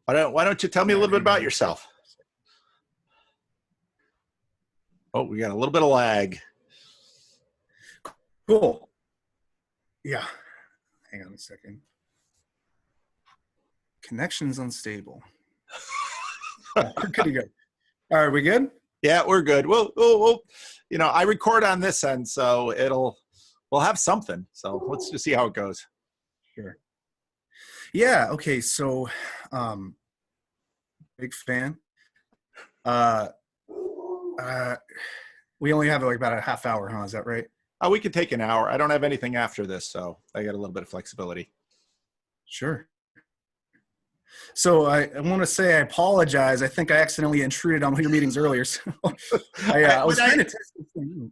Why don't you tell me a little bit about yourself? Oh, we got a little bit of lag. Cool. Yeah. Hang on a second. Connection's unstable. We're good to go. All right, we good? Yeah, we're good. We'll I record on this end, so we'll have something. So let's just see how it goes. Sure. Yeah. Okay. So, big fan. We only have like about a half hour, huh? Is that right? We could take an hour. I don't have anything after this, so I got a little bit of flexibility. Sure. So I want to say I apologize. I think I accidentally intruded on one of your meetings earlier. So I was trying to test this thing.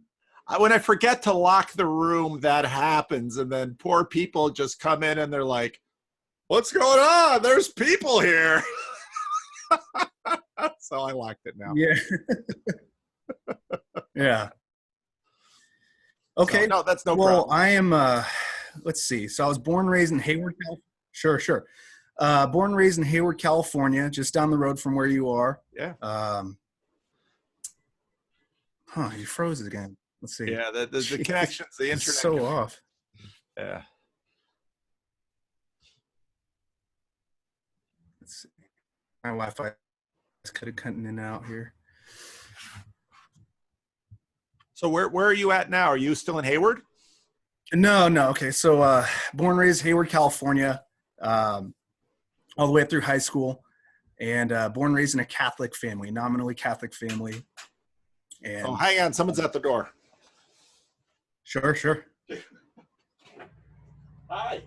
When I forget to lock the room, that happens. And then poor people just come in and they're like, what's going on? There's people here. So I locked it now. Yeah. Yeah. Okay. So, no, that's no problem. Well, I am, let's see. So I was born and raised in Hayward, California. Sure. Born and raised in Hayward, California, just down the road from where you are. Yeah. You froze again. Let's see. Yeah, the connections, the internet. It's so off. Yeah. Let's see. My Wi-Fi is kind of cutting in and out here. So where are you at now? Are you still in Hayward? No. Okay. So born and raised Hayward, California, all the way through high school, and born and raised in a Catholic family, nominally Catholic family. And hang on. Someone's at the door. Sure. Hi.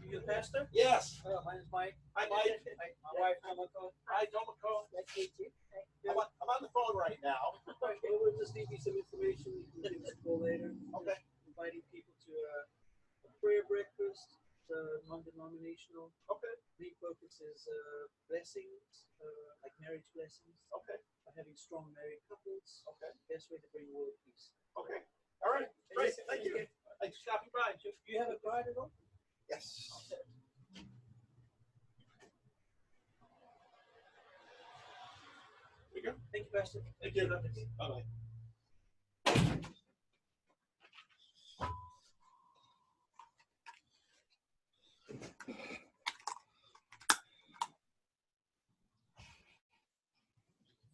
You a pastor? Yes. My name's Mike. Hi, Mike. My wife, Tomoko. Hi, Tomoko. Nice to meet you. I'm on the phone right now. Okay, we'll just leave you some information. You can give us a call later. Okay. Inviting people to a prayer breakfast, non-denominational. Okay. Main focus is blessings, like marriage blessings. Okay. Having strong married couples. Okay. Best way to bring world peace. Okay. All right. Great. Thank you. Thanks. Stopping by. Do you have a card at all? Yes. Okay. There you go. Thank you, Pastor. Thank you. Bye-bye.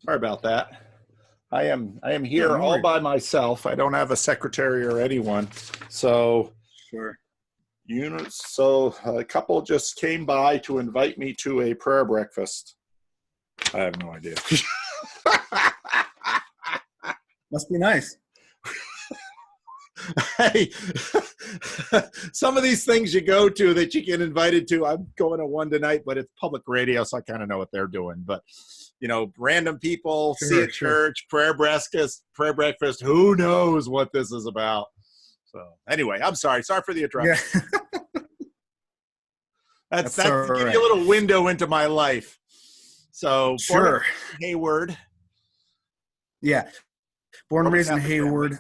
Sorry about that. I am here all by myself. I don't have a secretary or anyone. So Sure. So a couple just came by to invite me to a prayer breakfast. I have no idea. Must be nice. Hey, some of these things you go to that you get invited to, I'm going to one tonight, but it's public radio, so I kind of know what they're doing. But, random people, see a church, prayer breakfast, who knows what this is about. So anyway, I'm sorry. Sorry for the interruption. Yeah. That's to give you a little window into my life. So sure. Hayward. Yeah. Born and raised in Hayward.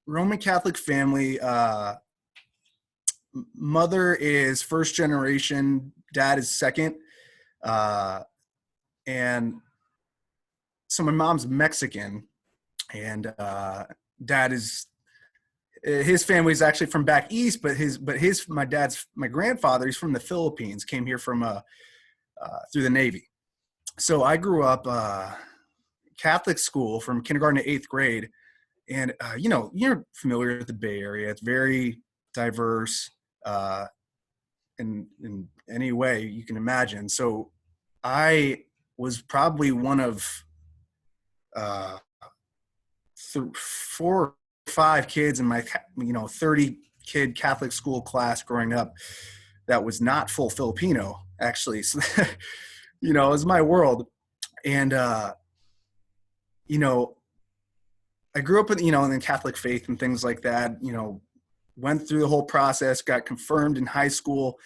Roman Catholic family. Mother is first generation. Dad is second. And so my mom's Mexican, and dad is. His family is actually from back east, but my grandfather, he's from the Philippines, came here from through the Navy. So I grew up Catholic school from kindergarten to 8th grade. And, you're familiar with the Bay Area. It's very diverse in any way you can imagine. So I was probably one of 4 or 5 kids in my 30 kid Catholic school class growing up that was not full Filipino, actually. So it was my world. And I grew up in the Catholic faith and things like that, went through the whole process, got confirmed in high school,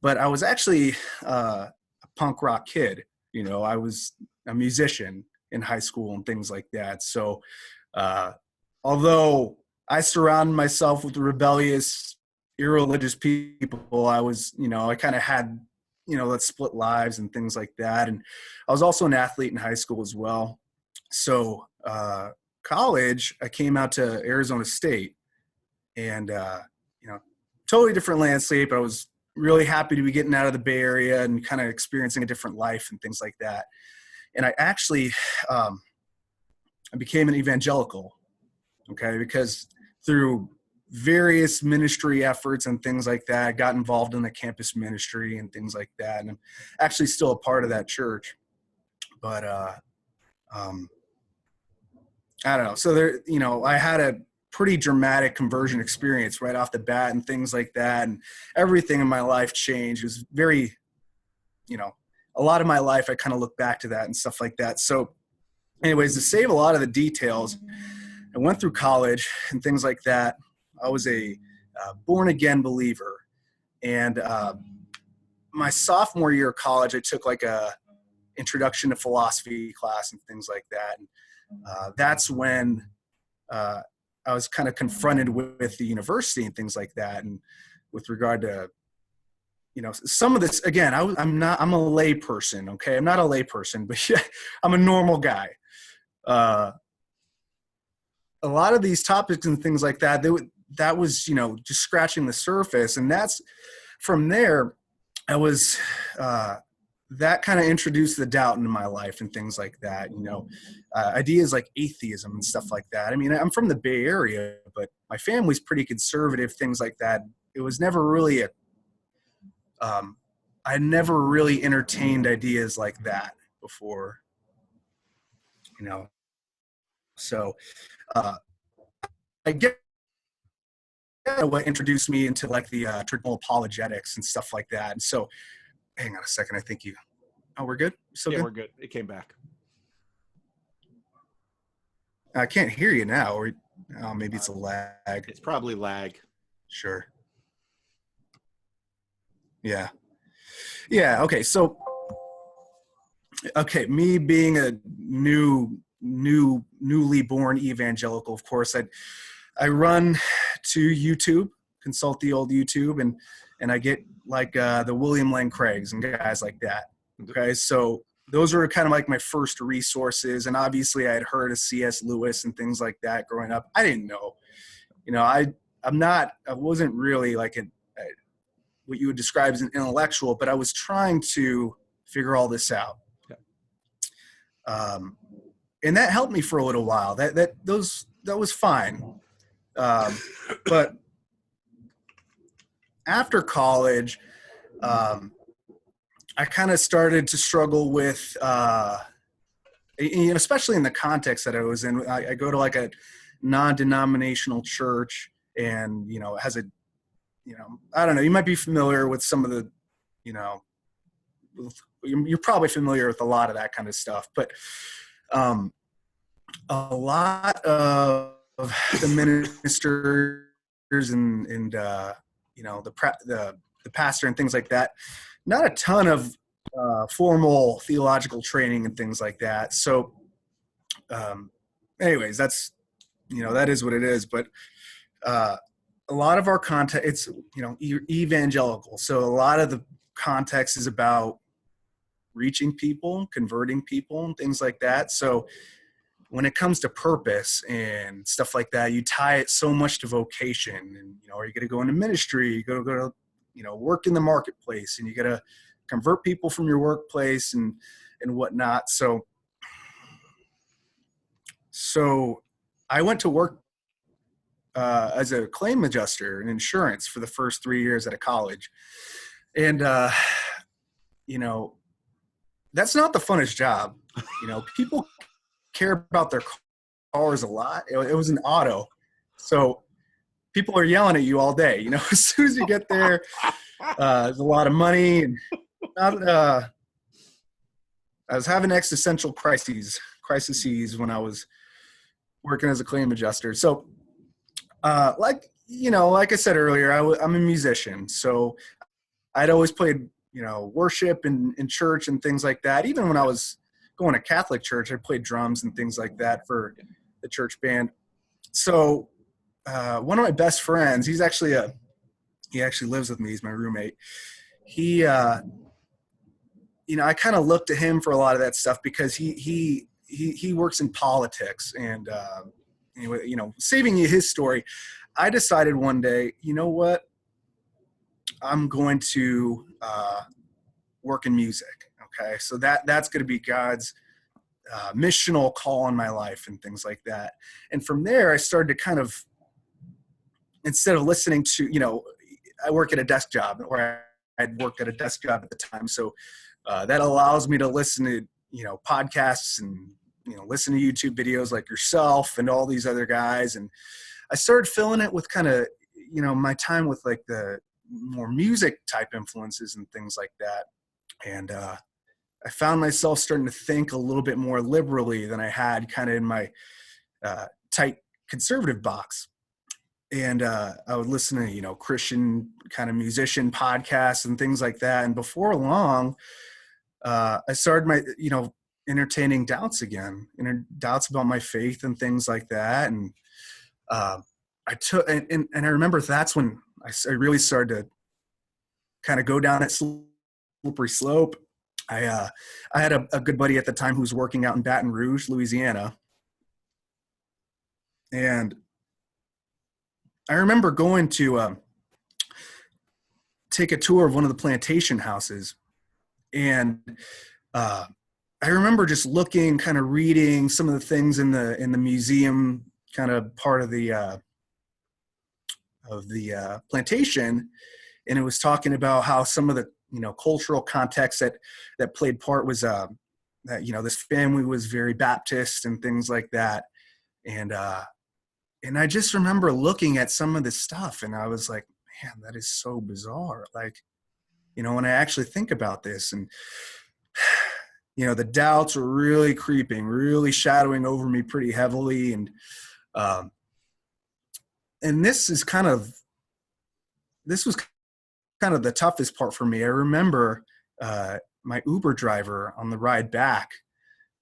but I was actually a punk rock kid. I was a musician in high school and things like that. So although I surrounded myself with rebellious, irreligious people, I was, I kind of had let's split lives and things like that. And I was also an athlete in high school as well. So college, I came out to Arizona State, and totally different landscape. I was really happy to be getting out of the Bay Area and kind of experiencing a different life and things like that. And I actually I became an evangelical, okay, because through various ministry efforts and things like that, I got involved in the campus ministry and things like that. And I'm actually still a part of that church. But I don't know. So there, I had a pretty dramatic conversion experience right off the bat and things like that. And everything in my life changed. It was very, a lot of my life, I kind of look back to that and stuff like that. So anyways, to save a lot of the details, I went through college and things like that. I was a born-again believer. And my sophomore year of college, I took like a introduction to philosophy class and things like that. And that's when I was kind of confronted with the university and things like that. And with regard to, some of this, again, I'm a lay person. Okay. I'm not a lay person, but yeah, I'm a normal guy. A lot of these topics and things like that, that was, just scratching the surface. And that's from there, I was, that kind of introduced the doubt into my life and things like that, ideas like atheism and stuff like that. I mean, I'm from the Bay Area, but my family's pretty conservative, things like that. It was never really I never really entertained ideas like that before, so I get what introduced me into like the traditional apologetics and stuff like that. And so, hang on a second. I think we're good. Yeah, we're good. It came back. I can't hear you now, or maybe it's a lag. It's probably lag. Sure. Yeah. Yeah. Okay. So, me being a newly born evangelical, of course, I run to YouTube, consult the old YouTube, and I get like the William Lane Craigs and guys like that. Okay. So those were kind of like my first resources. And obviously I had heard of C.S. Lewis and things like that growing up. I didn't know, I wasn't really like what you would describe as an intellectual, but I was trying to figure all this out. Okay. And that helped me for a little while. That was fine. But after college, I kind of started to struggle with, especially in the context that I was in. I go to like a non-denominational church, and it has a, I don't know. You might be familiar with some of the, you're probably familiar with a lot of that kind of stuff. But a lot of the ministers and the pastor and things like that, not a ton of formal theological training and things like that. So anyways, that's, that is what it is. But a lot of our content, it's, evangelical. So a lot of the context is about reaching people, converting people and things like that. So when it comes to purpose and stuff like that, you tie it so much to vocation, and, are you going to go into ministry? You go to, work in the marketplace, and you got to convert people from your workplace and whatnot. So I went to work as a claim adjuster in insurance for the first 3 years at a college. And, that's not the funnest job. People care about their cars a lot. It was an auto. So people are yelling at you all day, as soon as you get there, there's a lot of money. And I was having existential crises when I was working as a claim adjuster. So, like I said earlier, I'm a musician. So I'd always played, worship in church and things like that. Even when I was going to Catholic church, I played drums and things like that for the church band. So one of my best friends, he actually lives with me. He's my roommate. He I kind of looked to him for a lot of that stuff because he works in politics and, saving you his story. I decided one day, you know what, I'm going to work in music. Okay. So that's going to be God's missional call on my life and things like that. And from there, I started to kind of, instead of listening to, I work at a desk job, or I'd worked at a desk job at the time. So that allows me to listen to, podcasts and, listen to YouTube videos like yourself and all these other guys. And I started filling it with kind of, my time with like the more music type influences and things like that. And I found myself starting to think a little bit more liberally than I had kind of in my tight conservative box. And I would listen to, Christian kind of musician podcasts and things like that. And before long, I started my, entertaining doubts again, doubts about my faith and things like that. And I took, and I remember that's when I really started to kind of go down that slippery slope. I had a good buddy at the time who was working out in Baton Rouge, Louisiana. And I remember going to take a tour of one of the plantation houses. And I remember just looking, kind of reading some of the things in the museum kind of part of the plantation. And it was talking about how some of the, cultural context that played part was that, this family was very Baptist and things like that. And I just remember looking at some of this stuff and I was like, man, that is so bizarre. Like, when I actually think about this and, the doubts were really creeping, really shadowing over me pretty heavily. And this was kind of the toughest part for me. I remember my Uber driver on the ride back,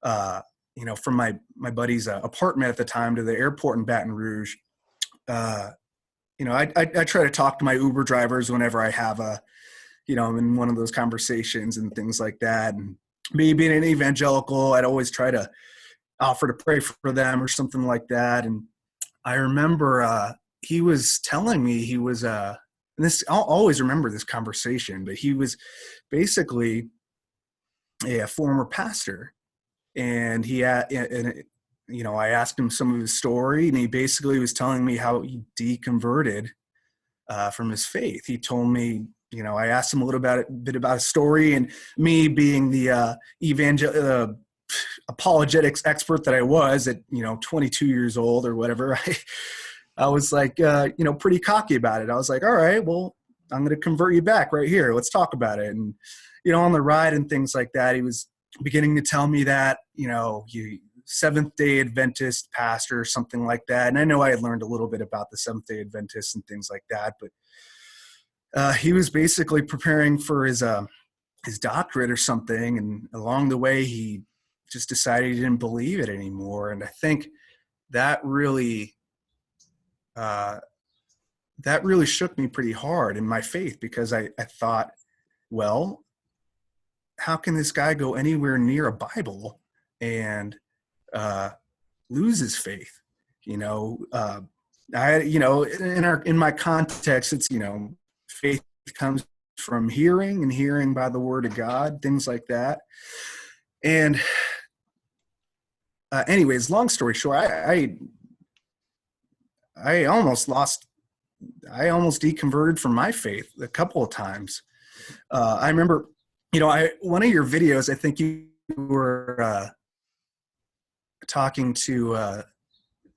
from my buddy's apartment at the time to the airport in Baton Rouge. I try to talk to my Uber drivers whenever I have I'm in one of those conversations and things like that. And me being an evangelical, I'd always try to offer to pray for them or something like that. And I remember he was telling me he was, and this, I'll always remember this conversation, but he was basically a former pastor. And I asked him some of his story, and he basically was telling me how he deconverted from his faith. He told me, I asked him a little bit about his story, and me being the apologetics expert that I was at 22 years old or whatever, I was like pretty cocky about it. I was like, all right, well, I'm going to convert you back right here. Let's talk about it. And on the ride and things like that, he was beginning to tell me that Seventh-day Adventist pastor or something like that. And I know I had learned a little bit about the Seventh-day Adventists and things like that, but he was basically preparing for his doctorate or something, and along the way he just decided he didn't believe it anymore. And I think that really shook me pretty hard in my faith, because I thought, well, how can this guy go anywhere near a Bible and lose his faith? In my context, it's faith comes from hearing, and hearing by the word of God, things like that. And anyways, long story short, I almost deconverted from my faith a couple of times. I remember, one of your videos, I think you were talking to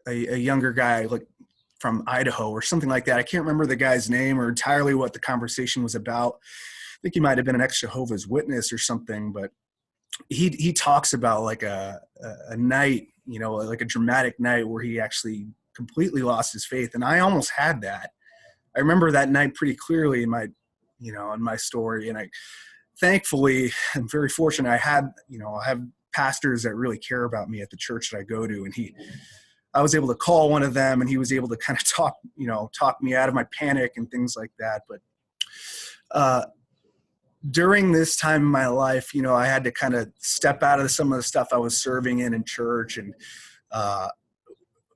a younger guy, like from Idaho or something like that. I can't remember the guy's name or entirely what the conversation was about. I think he might have been an ex-Jehovah's Witness or something, but he talks about like a night, like a dramatic night where he actually completely lost his faith. And I almost had that. I remember that night pretty clearly in my story. And thankfully, I'm very fortunate. I have pastors that really care about me at the church that I go to. And I was able to call one of them, and he was able to kind of talk me out of my panic and things like that. But during this time in my life, I had to kind of step out of some of the stuff I was serving in church. And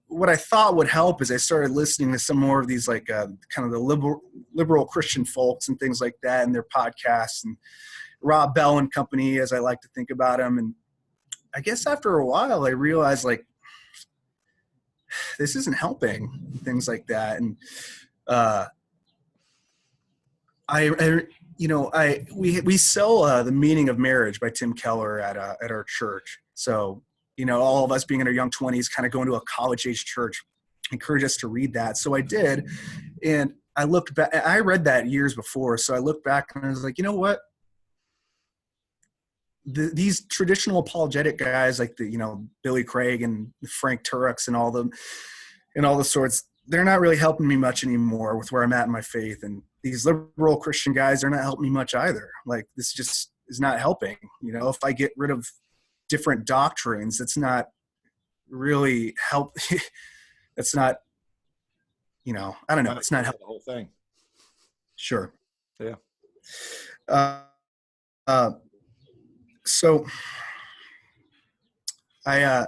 what I thought would help is I started listening to some more of these kind of the liberal Christian folks and things like that, and their podcasts, and Rob Bell and company, as I like to think about him. And I guess after a while, I realized this isn't helping, things like that. And we sell The Meaning of Marriage by Tim Keller at our church. So, all of us being in our young 20s, kind of going to a college-age church, encouraged us to read that. So I did, and I looked back. I read that years before, so I looked back and I was like, you know what? These traditional apologetic guys like Billy Craig and Frank Turek's and all the sorts, they're not really helping me much anymore with where I'm at in my faith. And these liberal Christian guys, they're not helping me much either. This just is not helping. If I get rid of different doctrines, that's not really help. It's not, I don't know. It's not helping the whole thing. Sure. Yeah. So I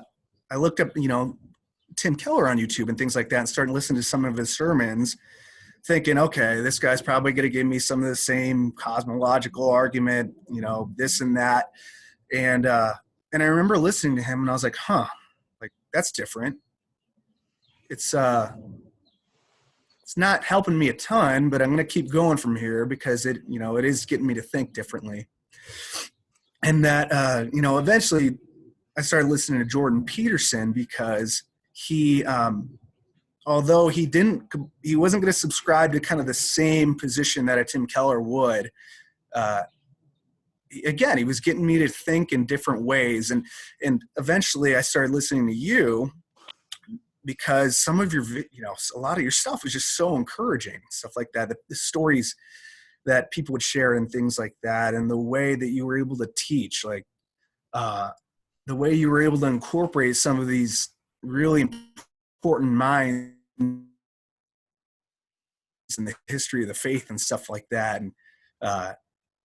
looked up, Tim Keller on YouTube and things like that, and started listening to some of his sermons, thinking, okay, this guy's probably going to give me some of the same cosmological argument, this and that. And I remember listening to him and I was like, that's different. It's not helping me a ton, but I'm going to keep going from here because it is getting me to think differently. And that, eventually I started listening to Jordan Peterson because he, although he wasn't going to subscribe to kind of the same position that a Tim Keller would, again, he was getting me to think in different ways. And eventually I started listening to you because some of your, a lot of your stuff was just so encouraging, stuff like that, the stories that people would share and things like that, and the way that you were able to teach, the way you were able to incorporate some of these really important minds in the history of the faith and stuff like that. And I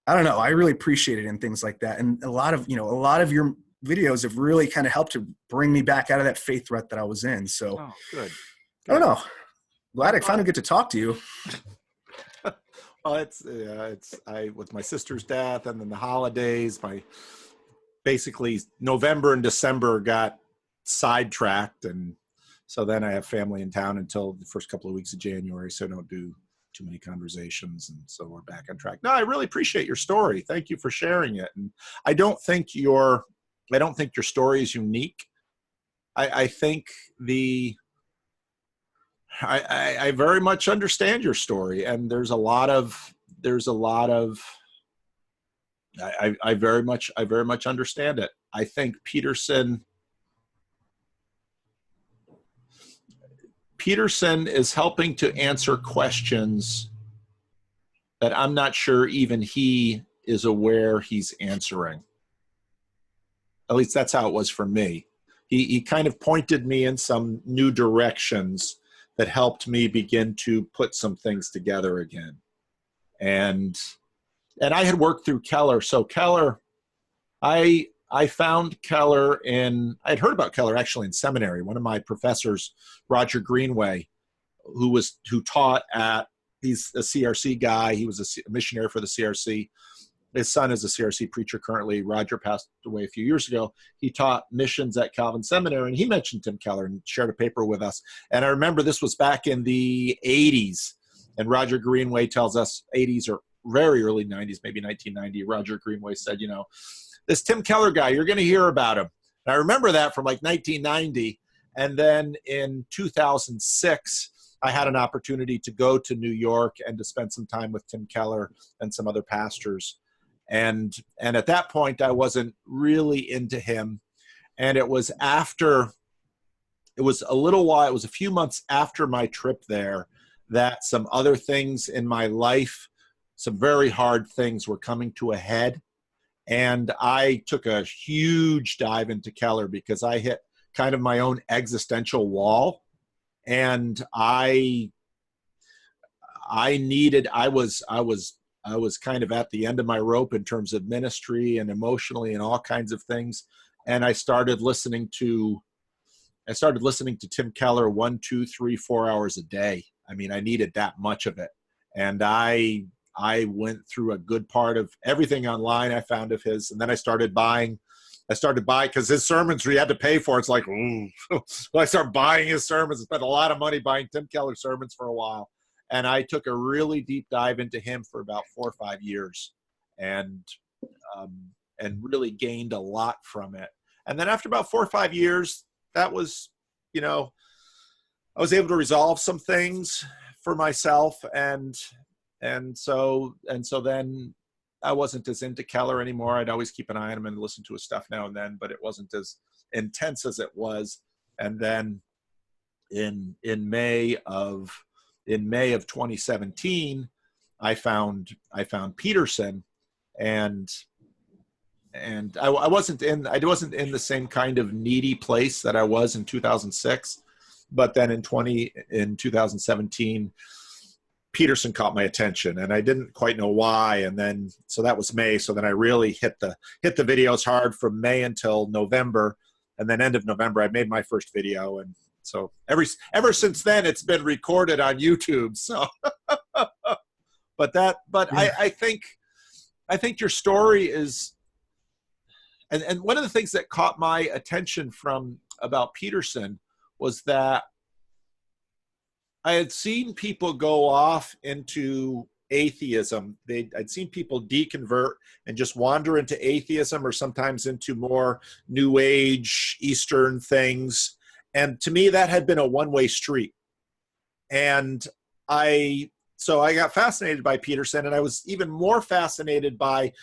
don't know, I really appreciate it and things like that. And a lot of your videos have really kind of helped to bring me back out of that faith rut that I was in. So good. I don't know. Glad I finally get to talk to you. Well, it's with my sister's death and then the holidays, basically November and December got sidetracked, and so then I have family in town until the first couple of weeks of January, so I don't do too many conversations, and so we're back on track. No, I really appreciate your story. Thank you for sharing it. And I don't think your story is unique. I think I very much understand your story, and there's a lot of I very much understand it. I think Peterson is helping to answer questions that I'm not sure even he is aware he's answering. At least that's how it was for me. He kind of pointed me in some new directions that helped me begin to put some things together again. And I had worked through Keller. So Keller, I found Keller I'd heard about Keller actually in seminary. One of my professors, Roger Greenway, who taught he's a CRC guy. He was a missionary for the CRC. His son is a CRC preacher currently. Roger passed away a few years ago. He taught missions at Calvin Seminary, and he mentioned Tim Keller and shared a paper with us. And I remember this was back in the 80s, and Roger Greenway tells us 80s or very early 90s, maybe 1990, Roger Greenway said, this Tim Keller guy, you're going to hear about him. And I remember that from 1990. And then in 2006, I had an opportunity to go to New York and to spend some time with Tim Keller and some other pastors. And at that point, I wasn't really into him. And it was a few months after my trip there that some other things in my life, some very hard things were coming to a head. And I took a huge dive into Keller because I hit kind of my own existential wall. And I was I was kind of at the end of my rope in terms of ministry and emotionally and all kinds of things. And I started listening to Tim Keller 1, 2, 3, 4 hours a day. I mean, I needed that much of it. And I went through a good part of everything online I found of his. And then I started buying because his sermons you had to pay for. It's like, ooh. Well, I started buying his sermons. I spent a lot of money buying Tim Keller sermons for a while. And I took a really deep dive into him for about 4 or 5 years, and really gained a lot from it. And then after about 4 or 5 years, that was, I was able to resolve some things for myself, and so then I wasn't as into Keller anymore. I'd always keep an eye on him and listen to his stuff now and then, but it wasn't as intense as it was. And then in May of 2017, I found Peterson, and I wasn't in the same kind of needy place that I was in 2006, but then in 2017, Peterson caught my attention, and I didn't quite know why. And then, so that was May. So then I really hit the videos hard from May until November, and then end of November, I made my first video. And so ever since then, it's been recorded on YouTube. So, I think your story is, and one of the things that caught my attention about Peterson was that I had seen people go off into atheism. I'd seen people deconvert and just wander into atheism, or sometimes into more New Age Eastern things. And to me, that had been a one-way street. And so I got fascinated by Peterson, and I was even more fascinated by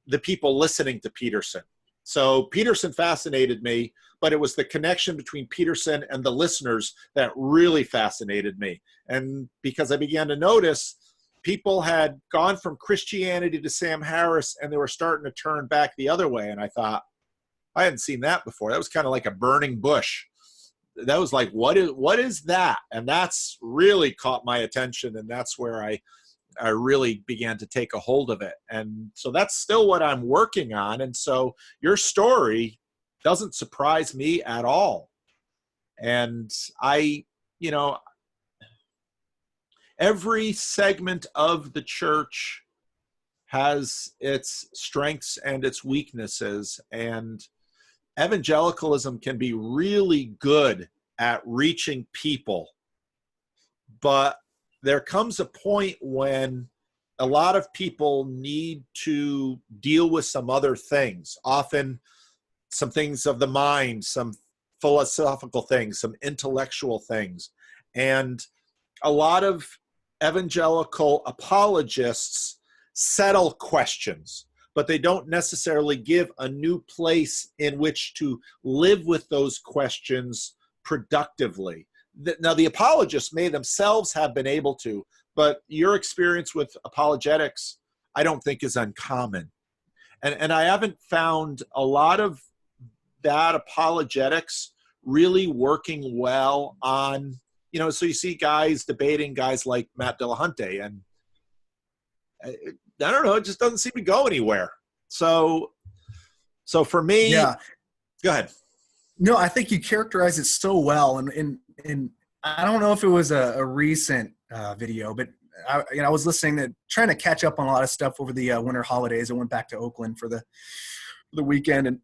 the people listening to Peterson. So Peterson fascinated me, but it was the connection between Peterson and the listeners that really fascinated me. And because I began to notice people had gone from Christianity to Sam Harris, and they were starting to turn back the other way. And I thought, I hadn't seen that before. That was kind of like a burning bush. That was like, what is that? And that's really caught my attention. And that's where I really began to take a hold of it. And so that's still what I'm working on. And so your story doesn't surprise me at all. And every segment of the church has its strengths and its weaknesses. And evangelicalism can be really good at reaching people, but there comes a point when a lot of people need to deal with some other things, often some things of the mind, some philosophical things, some intellectual things. And a lot of evangelical apologists settle questions, but they don't necessarily give a new place in which to live with those questions productively. Now, the apologists may themselves have been able to, but your experience with apologetics, I don't think, is uncommon. And I haven't found a lot of that apologetics really working well on, so you see guys debating guys like Matt Dillahunty, and I don't know, it just doesn't seem to go anywhere. So for me, yeah. Go ahead. No, I think you characterize it so well. And I don't know if it was a recent video, but I was trying to catch up on a lot of stuff over the winter holidays. I went back to Oakland for the weekend.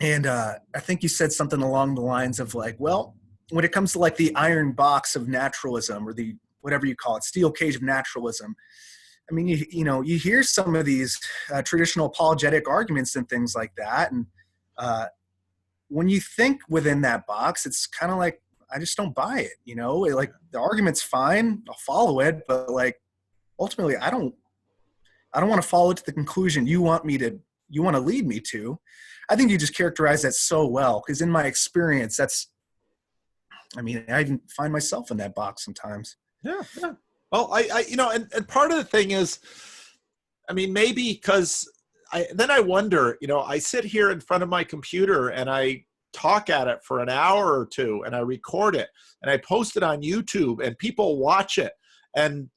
And I think you said something along the lines of like, well, when it comes to like the iron box of naturalism, or the, whatever you call it, steel cage of naturalism, I mean, you hear some of these traditional apologetic arguments and things like that. And when you think within that box, it's kind of like, I just don't buy it. Like the argument's fine, I'll follow it, but like ultimately I don't want to follow it to the conclusion you want to lead me to. I think you just characterize that so well, because in my experience, I even find myself in that box sometimes. Yeah. Well, and part of the thing is, maybe because then I wonder, I sit here in front of my computer and I talk at it for an hour or two, and I record it and I post it on YouTube, and people watch it. And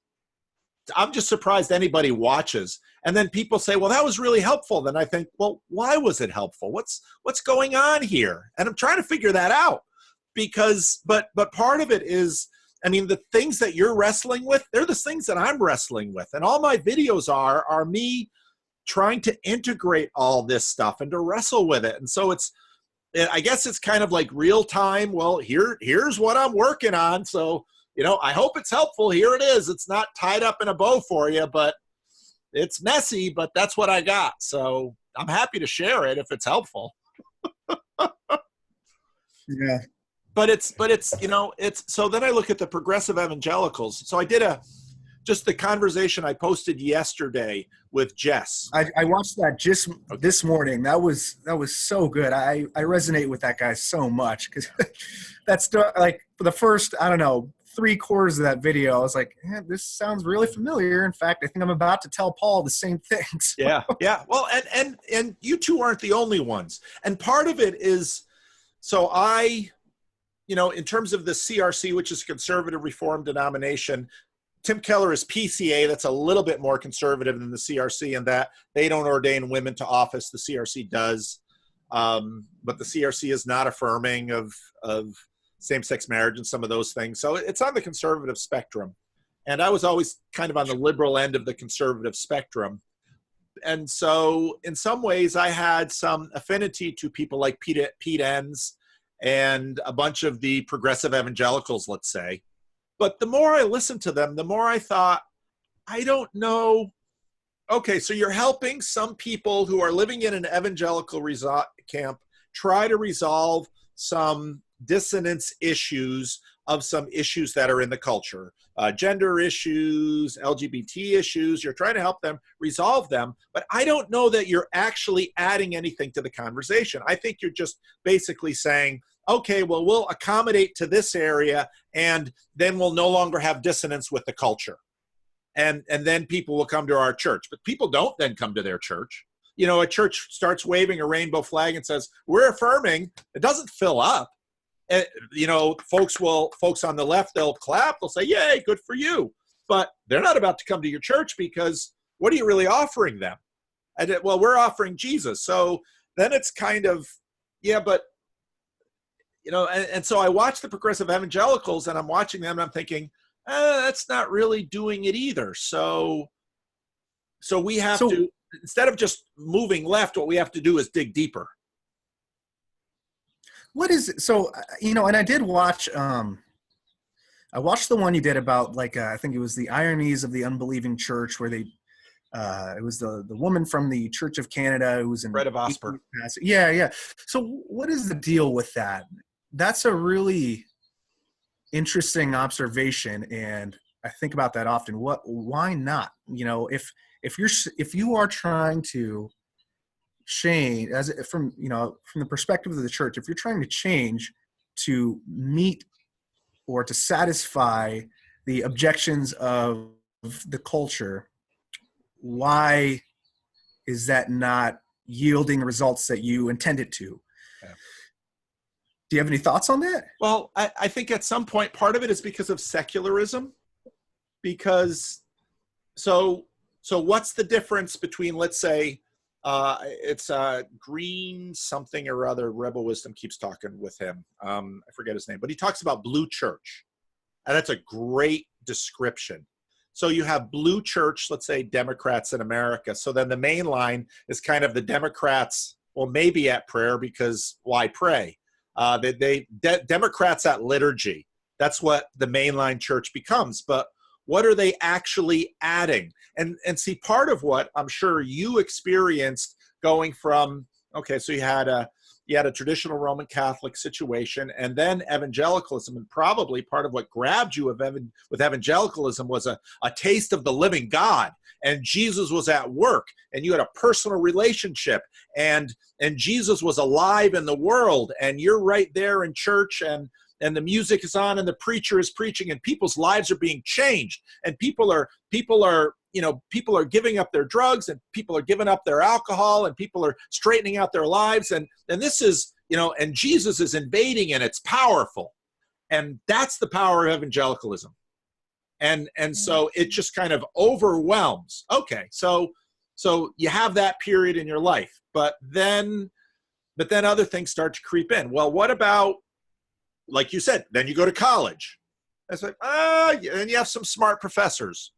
I'm just surprised anybody watches. And then people say, well, that was really helpful. Then I think, well, why was it helpful? What's going on here? And I'm trying to figure that out because, but part of it is, I mean, the things that you're wrestling with, they're the things that I'm wrestling with. And all my videos are me trying to integrate all this stuff and to wrestle with it. And so I guess it's kind of like real time. Well, here's what I'm working on. So, I hope it's helpful. Here it is. It's not tied up in a bow for you, but it's messy, but that's what I got. So I'm happy to share it if it's helpful. Yeah. But it's, so then I look at the progressive evangelicals. So I did just the conversation I posted yesterday with Jess. I watched that just this morning. That was so good. I resonate with that guy so much because that's like for the first, I don't know, 3/4 of that video, I was like, this sounds really familiar. In fact, I think I'm about to tell Paul the same things. Yeah. Well, and you two aren't the only ones. And part of it is, so in terms of the CRC, which is Conservative Reformed Denomination, Tim Keller is PCA. That's a little bit more conservative than the CRC in that they don't ordain women to office. The CRC does. But the CRC is not affirming of same-sex marriage and some of those things. So it's on the conservative spectrum. And I was always kind of on the liberal end of the conservative spectrum. And so in some ways I had some affinity to people like Pete Enns and a bunch of the progressive evangelicals, let's say. But the more I listened to them, the more I thought, I don't know. Okay, so you're helping some people who are living in an evangelical camp try to resolve some dissonance issues of some issues that are in the culture, gender issues, LGBT issues. You're trying to help them resolve them, but I don't know that you're actually adding anything to the conversation. I think you're just basically saying, okay, well, we'll accommodate to this area, and then we'll no longer have dissonance with the culture. And then people will come to our church. But people don't then come to their church. A church starts waving a rainbow flag and says, we're affirming. It doesn't fill up. Folks on the left, they'll clap. They'll say, yay, good for you. But they're not about to come to your church because what are you really offering them? And well, we're offering Jesus. So then it's kind of, yeah, but and so I watch the progressive evangelicals and I'm watching them and I'm thinking, that's not really doing it either. So we have to, instead of just moving left, what we have to do is dig deeper. What is it? So, and I did watch, I watched the one you did about I think it was the ironies of the unbelieving church where they, it was the woman from the Church of Canada who was in Red of Osper. Yeah. So what is the deal with that? That's a really interesting observation. And I think about that often. Why not? If you are trying to change from the perspective of the church, if you're trying to change to meet or to satisfy the objections of the culture, why is that not yielding results that you intended to? Yeah. Do you have any thoughts on that? Well, I think at some point, part of it is because of secularism. Because, so what's the difference between, let's say, it's Green something or other, Rebel Wisdom keeps talking with him. I forget his name, but he talks about blue church. And that's a great description. So you have blue church, let's say Democrats in America. So then the main line is kind of the Democrats, well, maybe at prayer because why pray? Democrats at liturgy. That's what the mainline church becomes. But what are they actually adding? And see, part of what I'm sure you experienced going from, okay, so you had a traditional Roman Catholic situation and then evangelicalism, and probably part of what grabbed you with evangelicalism was a taste of the living God, and Jesus was at work, and you had a personal relationship, and Jesus was alive in the world, and you're right there in church, and the music is on and the preacher is preaching and people's lives are being changed, and people are giving up their drugs, and people are giving up their alcohol, and people are straightening out their lives, and this is, and Jesus is invading, and it's powerful. And that's the power of evangelicalism. And so it just kind of overwhelms. Okay, so you have that period in your life, but then other things start to creep in. Well, what about, like you said, then you go to college. It's like, and you have some smart professors,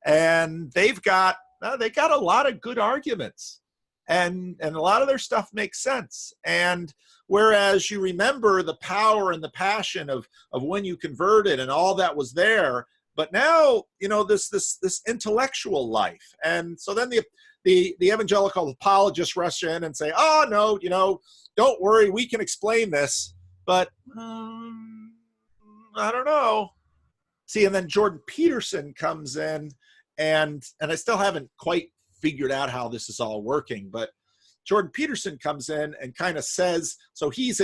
and they've got a lot of good arguments, and a lot of their stuff makes sense. And whereas you remember the power and the passion of when you converted and all that was there, but now, this intellectual life. And so then the evangelical apologists rush in and say, oh, no, don't worry, we can explain this. But I don't know. See, and then Jordan Peterson comes in, and I still haven't quite figured out how this is all working, but Jordan Peterson comes in and kind of says, so he's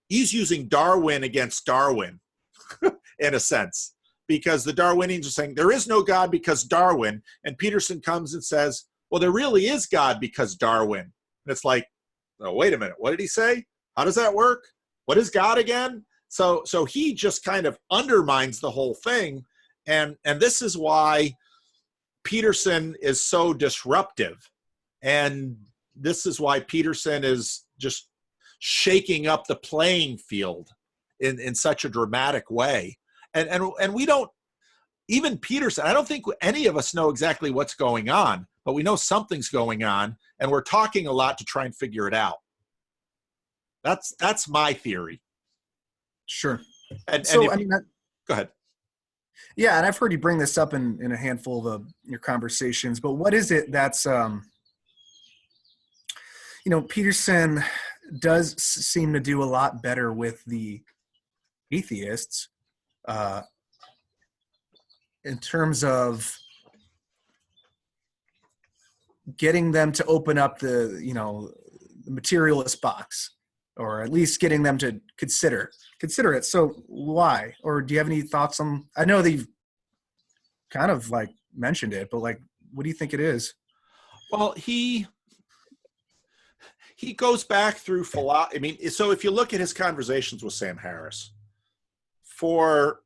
using Darwin against Darwin in a sense, because the Darwinians are saying there is no God because Darwin, and Peterson comes and says, well, there really is God because Darwin. And it's like, oh, wait a minute, what did he say? How does that work? What is God again? So he just kind of undermines the whole thing. And this is why Peterson is so disruptive. And this is why Peterson is just shaking up the playing field in such a dramatic way. And we don't, even Peterson, I don't think any of us know exactly what's going on, but we know something's going on, and we're talking a lot to try and figure it out. That's my theory. Sure. And so, go ahead. Yeah, and I've heard you bring this up in a handful of your conversations, but what is it that's, Peterson does seem to do a lot better with the atheists in terms of getting them to open up the materialist box, or at least getting them to consider it. So why? Or do you have any thoughts on, I know that you've kind of like mentioned it, but like, what do you think it is? Well, he goes back through philosophy. I mean, so if you look at his conversations with Sam Harris, for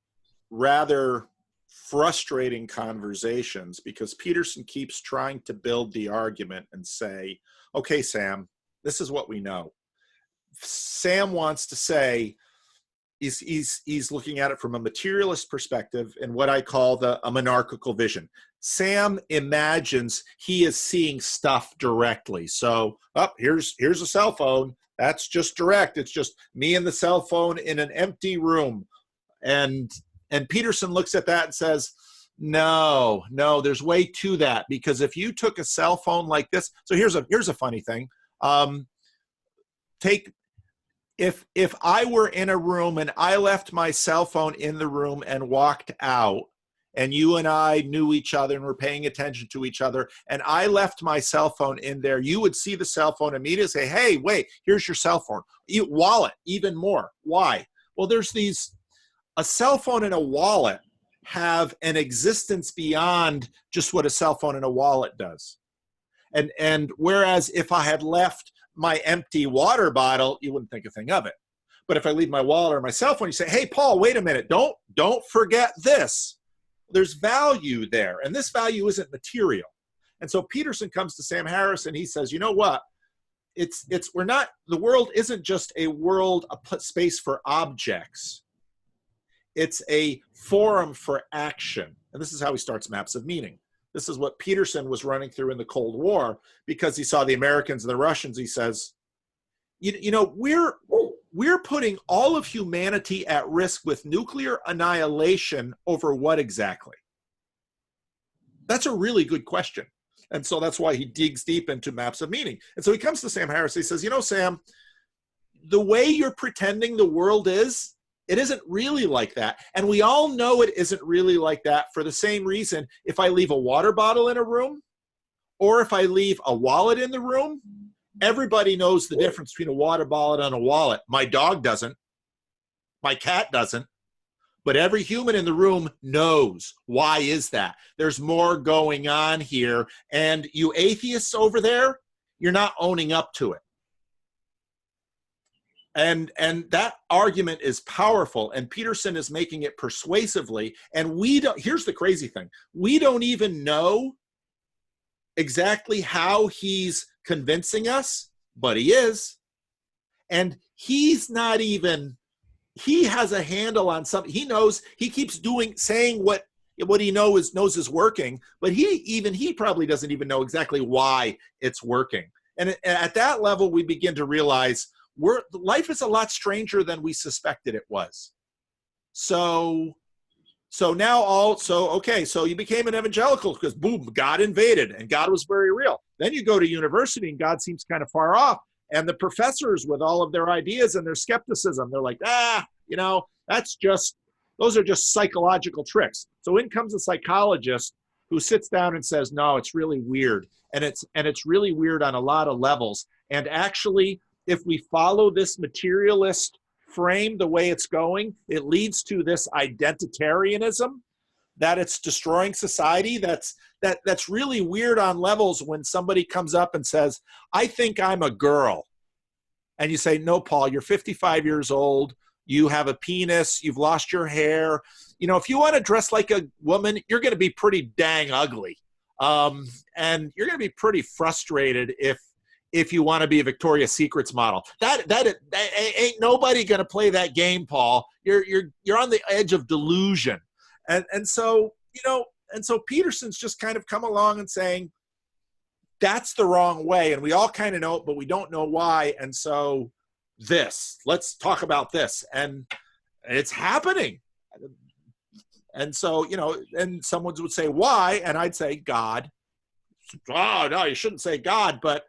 rather frustrating conversations, because Peterson keeps trying to build the argument and say, okay, Sam, this is what we know. Sam wants to say he's looking at it from a materialist perspective in what I call a monarchical vision. Sam imagines he is seeing stuff directly. So, here's a cell phone. That's just direct. It's just me and the cell phone in an empty room. And Peterson looks at that and says, no, there's way to that, because if you took a cell phone like this, so here's a funny thing. If I were in a room and I left my cell phone in the room and walked out, and you and I knew each other and were paying attention to each other, and I left my cell phone in there, you would see the cell phone immediately say, hey, wait, here's your cell phone. Wallet, even more. Why? Well, a cell phone and a wallet have an existence beyond just what a cell phone and a wallet does. And whereas if I had left my empty water bottle, you wouldn't think a thing of it. But if I leave my wallet or my cell phone, you say, hey, Paul, wait a minute. Don't forget this. There's value there. And this value isn't material. And so Peterson comes to Sam Harris and he says, you know what? The world isn't just a space for objects. It's a forum for action. And this is how he starts Maps of Meaning. This is what Peterson was running through in the Cold War, because he saw the Americans and the Russians. He says, we're putting all of humanity at risk with nuclear annihilation over what exactly? That's a really good question. And so that's why he digs deep into Maps of Meaning. And so he comes to Sam Harris. He says, Sam, the way you're pretending the world is, it isn't really like that. And we all know it isn't really like that for the same reason. If I leave a water bottle in a room, or if I leave a wallet in the room, everybody knows the difference between a water bottle and a wallet. My dog doesn't. My cat doesn't. But every human in the room knows. Why is that? There's more going on here. And you atheists over there, you're not owning up to it. And that argument is powerful, and Peterson is making it persuasively. And here's the crazy thing. We don't even know exactly how he's convincing us, but he is. And he has a handle on something. He knows, he keeps saying what he knows is working, but he probably doesn't even know exactly why it's working. And at that level, we begin to realize life is a lot stranger than we suspected it was. So now so you became an evangelical because boom, God invaded and God was very real. Then you go to university and God seems kind of far off. And the professors with all of their ideas and their skepticism, they're like, those are just psychological tricks. So in comes a psychologist who sits down and says, no, it's really weird. And it's really weird on a lot of levels. And actually, if we follow this materialist frame the way it's going, it leads to this identitarianism, that it's destroying society. That's really weird on levels when somebody comes up and says, I think I'm a girl. And you say, no, Paul, you're 55 years old. You have a penis. You've lost your hair. If you want to dress like a woman, you're going to be pretty dang ugly. And you're going to be pretty frustrated if you want to be a Victoria's Secrets model. That ain't nobody going to play that game, Paul. You're on the edge of delusion. And so Peterson's just kind of come along and saying, that's the wrong way. And we all kind of know it, but we don't know why. And so let's talk about this. And it's happening. And so, and someone would say, why? And I'd say, God. Oh, no, you shouldn't say God, but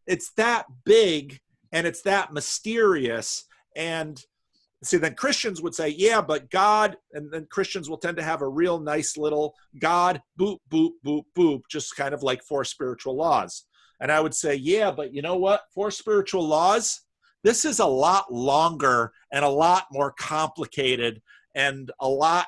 it's that big and it's that mysterious. And see, then Christians would say, yeah, but God, and then Christians will tend to have a real nice little God, boop, boop, boop, boop, just kind of like 4 spiritual laws. And I would say, yeah, but you know what? 4 spiritual laws, this is a lot longer and a lot more complicated and a lot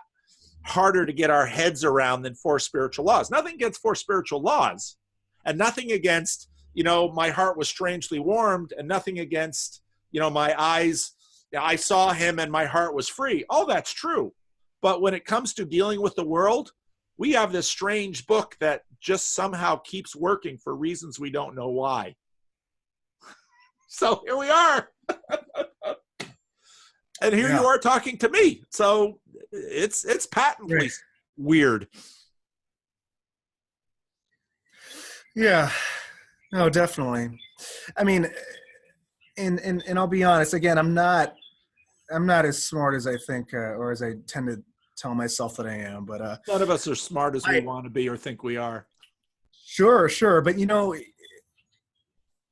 harder to get our heads around than 4 spiritual laws. Nothing against 4 spiritual laws, and nothing against, my heart was strangely warmed, and nothing against, my eyes, I saw him and my heart was free. All that's true. But when it comes to dealing with the world, we have this strange book that just somehow keeps working for reasons we don't know why. So here we are. And here you are talking to me. So it's patently weird. Yeah, no, definitely. I mean, and I'll be honest, again, I'm not as smart as I think, or as I tend to tell myself that I am, but none of us are smart as we want to be or think we are. Sure. But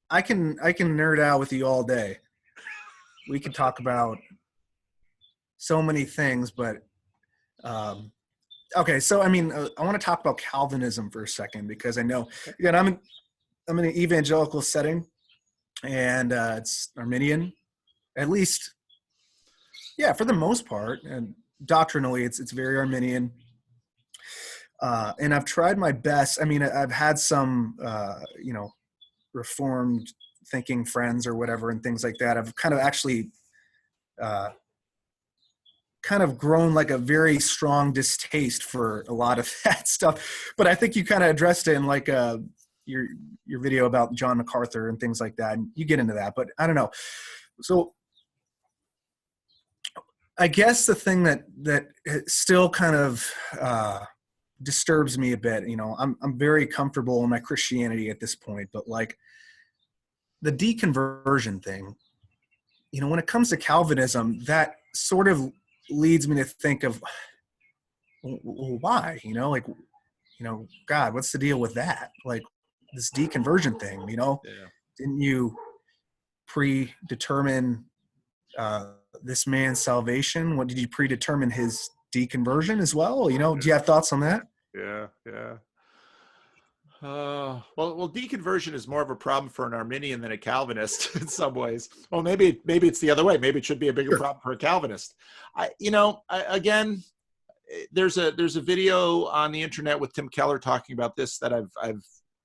I can nerd out with you all day. We could talk about so many things, but okay. So, I mean, I want to talk about Calvinism for a second, because I know, again, I'm in an evangelical setting, and it's Arminian, at least, yeah, for the most part, and doctrinally, it's very Arminian. And I've tried my best. I mean, I've had some, Reformed thinking friends or whatever and things like that. I've kind of actually kind of grown like a very strong distaste for a lot of that stuff. But I think you kind of addressed it in like your video about John MacArthur and things like that. And you get into that, but I don't know. So I guess the thing that still kind of disturbs me a bit, I'm very comfortable in my Christianity at this point, but like the deconversion thing, when it comes to Calvinism, that sort of leads me to think of, well, why, God, what's the deal with that? Like this deconversion thing, Didn't you predetermine this man's salvation? What, did you predetermine his deconversion as well? Do you have thoughts on that? Yeah. Well, deconversion is more of a problem for an Arminian than a Calvinist in some ways. Well, maybe it's the other way. Maybe it should be a bigger problem for a Calvinist. Again, there's a video on the internet with Tim Keller talking about this that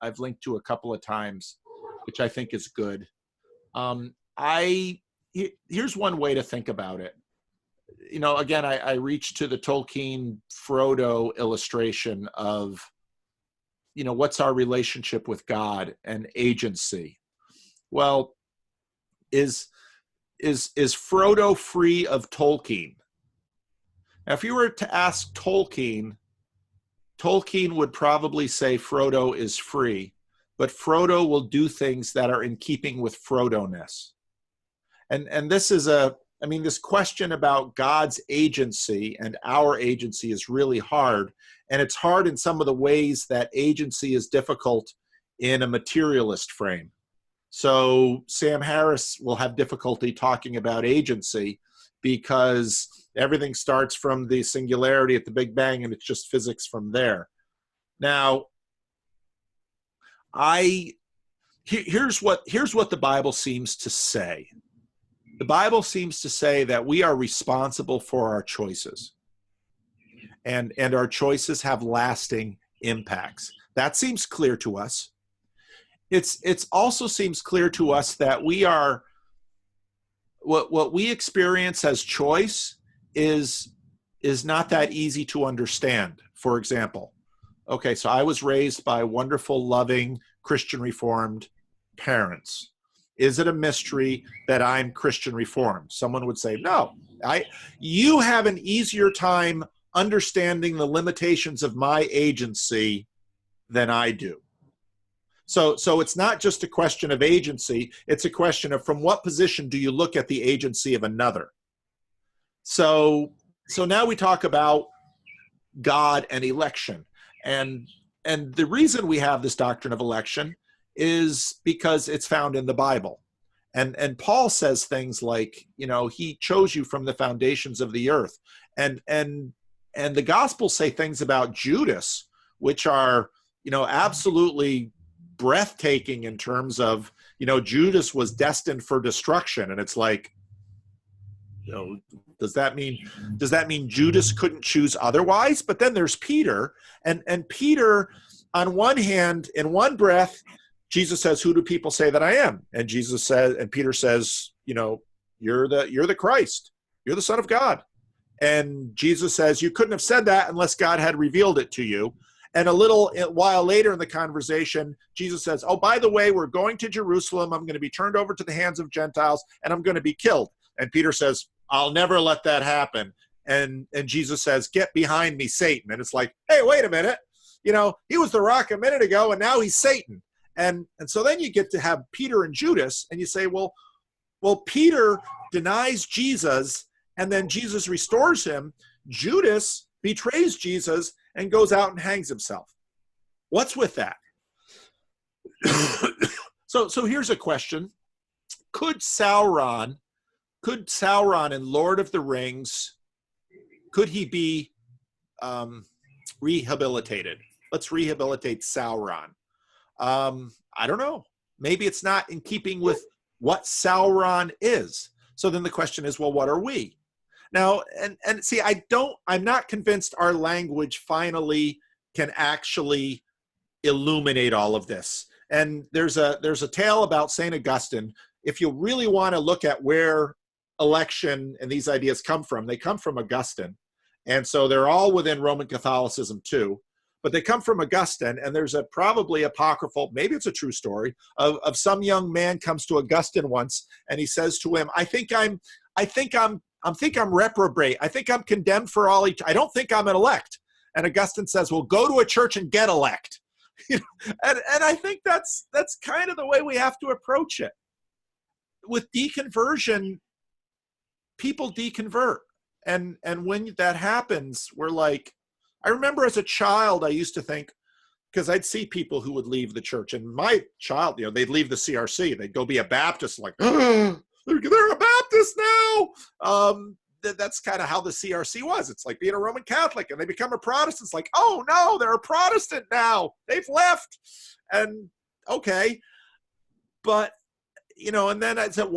I've linked to a couple of times, which I think is good. I here's one way to think about it. Again, I reach to the Tolkien Frodo illustration of, what's our relationship with God and agency? Well, is Frodo free of Tolkien? Now, if you were to ask Tolkien would probably say Frodo is free, but Frodo will do things that are in keeping with Frodo-ness. And this is this question about God's agency and our agency is really hard. And it's hard in some of the ways that agency is difficult in a materialist frame. So Sam Harris will have difficulty talking about agency because everything starts from the singularity at the Big Bang and it's just physics from there. Now, here's what the Bible seems to say. The Bible seems to say that we are responsible for our choices, and our choices have lasting impacts. That seems clear to us. It's also seems clear to us that we are what we experience as choice is not that easy to understand. For example, okay, so I was raised by wonderful, loving, Christian Reformed parents. Is it a mystery that I'm Christian Reformed? Someone would say, no. You have an easier time understanding the limitations of my agency than I do. So it's not just a question of agency, it's a question of from what position do you look at the agency of another? So now we talk about God and election. And the reason we have this doctrine of election is because it's found in the Bible. And Paul says things like, he chose you from the foundations of the earth. And the Gospels say things about Judas, which are, absolutely breathtaking in terms of, Judas was destined for destruction. And it's like, does that mean Judas couldn't choose otherwise? But then there's Peter, and Peter, on one hand, in one breath, Jesus says, "Who do people say that I am?" And Peter says, "You're the Christ. You're the Son of God." And Jesus says, "You couldn't have said that unless God had revealed it to you." And a little while later in the conversation, Jesus says, "Oh, by the way, we're going to Jerusalem. I'm going to be turned over to the hands of Gentiles, and I'm going to be killed." And Peter says, "I'll never let that happen." And Jesus says, "Get behind me, Satan." And it's like, hey, wait a minute. He was the rock a minute ago, and now he's Satan. And so then you get to have Peter and Judas, and you say, well, Peter denies Jesus, and then Jesus restores him. Judas betrays Jesus and goes out and hangs himself. What's with that? So here's a question. Could Sauron in Lord of the Rings, could he be rehabilitated? Let's rehabilitate Sauron. I don't know. Maybe it's not in keeping with what Sauron is. So then the question is, well, what are we? Now, and see, I'm not convinced our language finally can actually illuminate all of this. And there's a tale about St. Augustine. If you really want to look at where election and these ideas come from, they come from Augustine. And so they're all within Roman Catholicism too. But they come from Augustine, and there's a probably apocryphal, maybe it's a true story, of some young man comes to Augustine once, and he says to him, I think I'm reprobate. I think I'm condemned for all I don't think I'm an elect. And Augustine says, well, go to a church and get elect. And I think that's kind of the way we have to approach it. With deconversion, people deconvert. And when that happens, we're like, I remember as a child, I used to think, because I'd see people who would leave the church, and my child, they'd leave the CRC, they'd go be a Baptist, like, they're a Baptist now. That's kind of how the CRC was. It's like being a Roman Catholic, and they become a Protestant. It's like, oh no, they're a Protestant now. They've left. And okay. But, and then I said,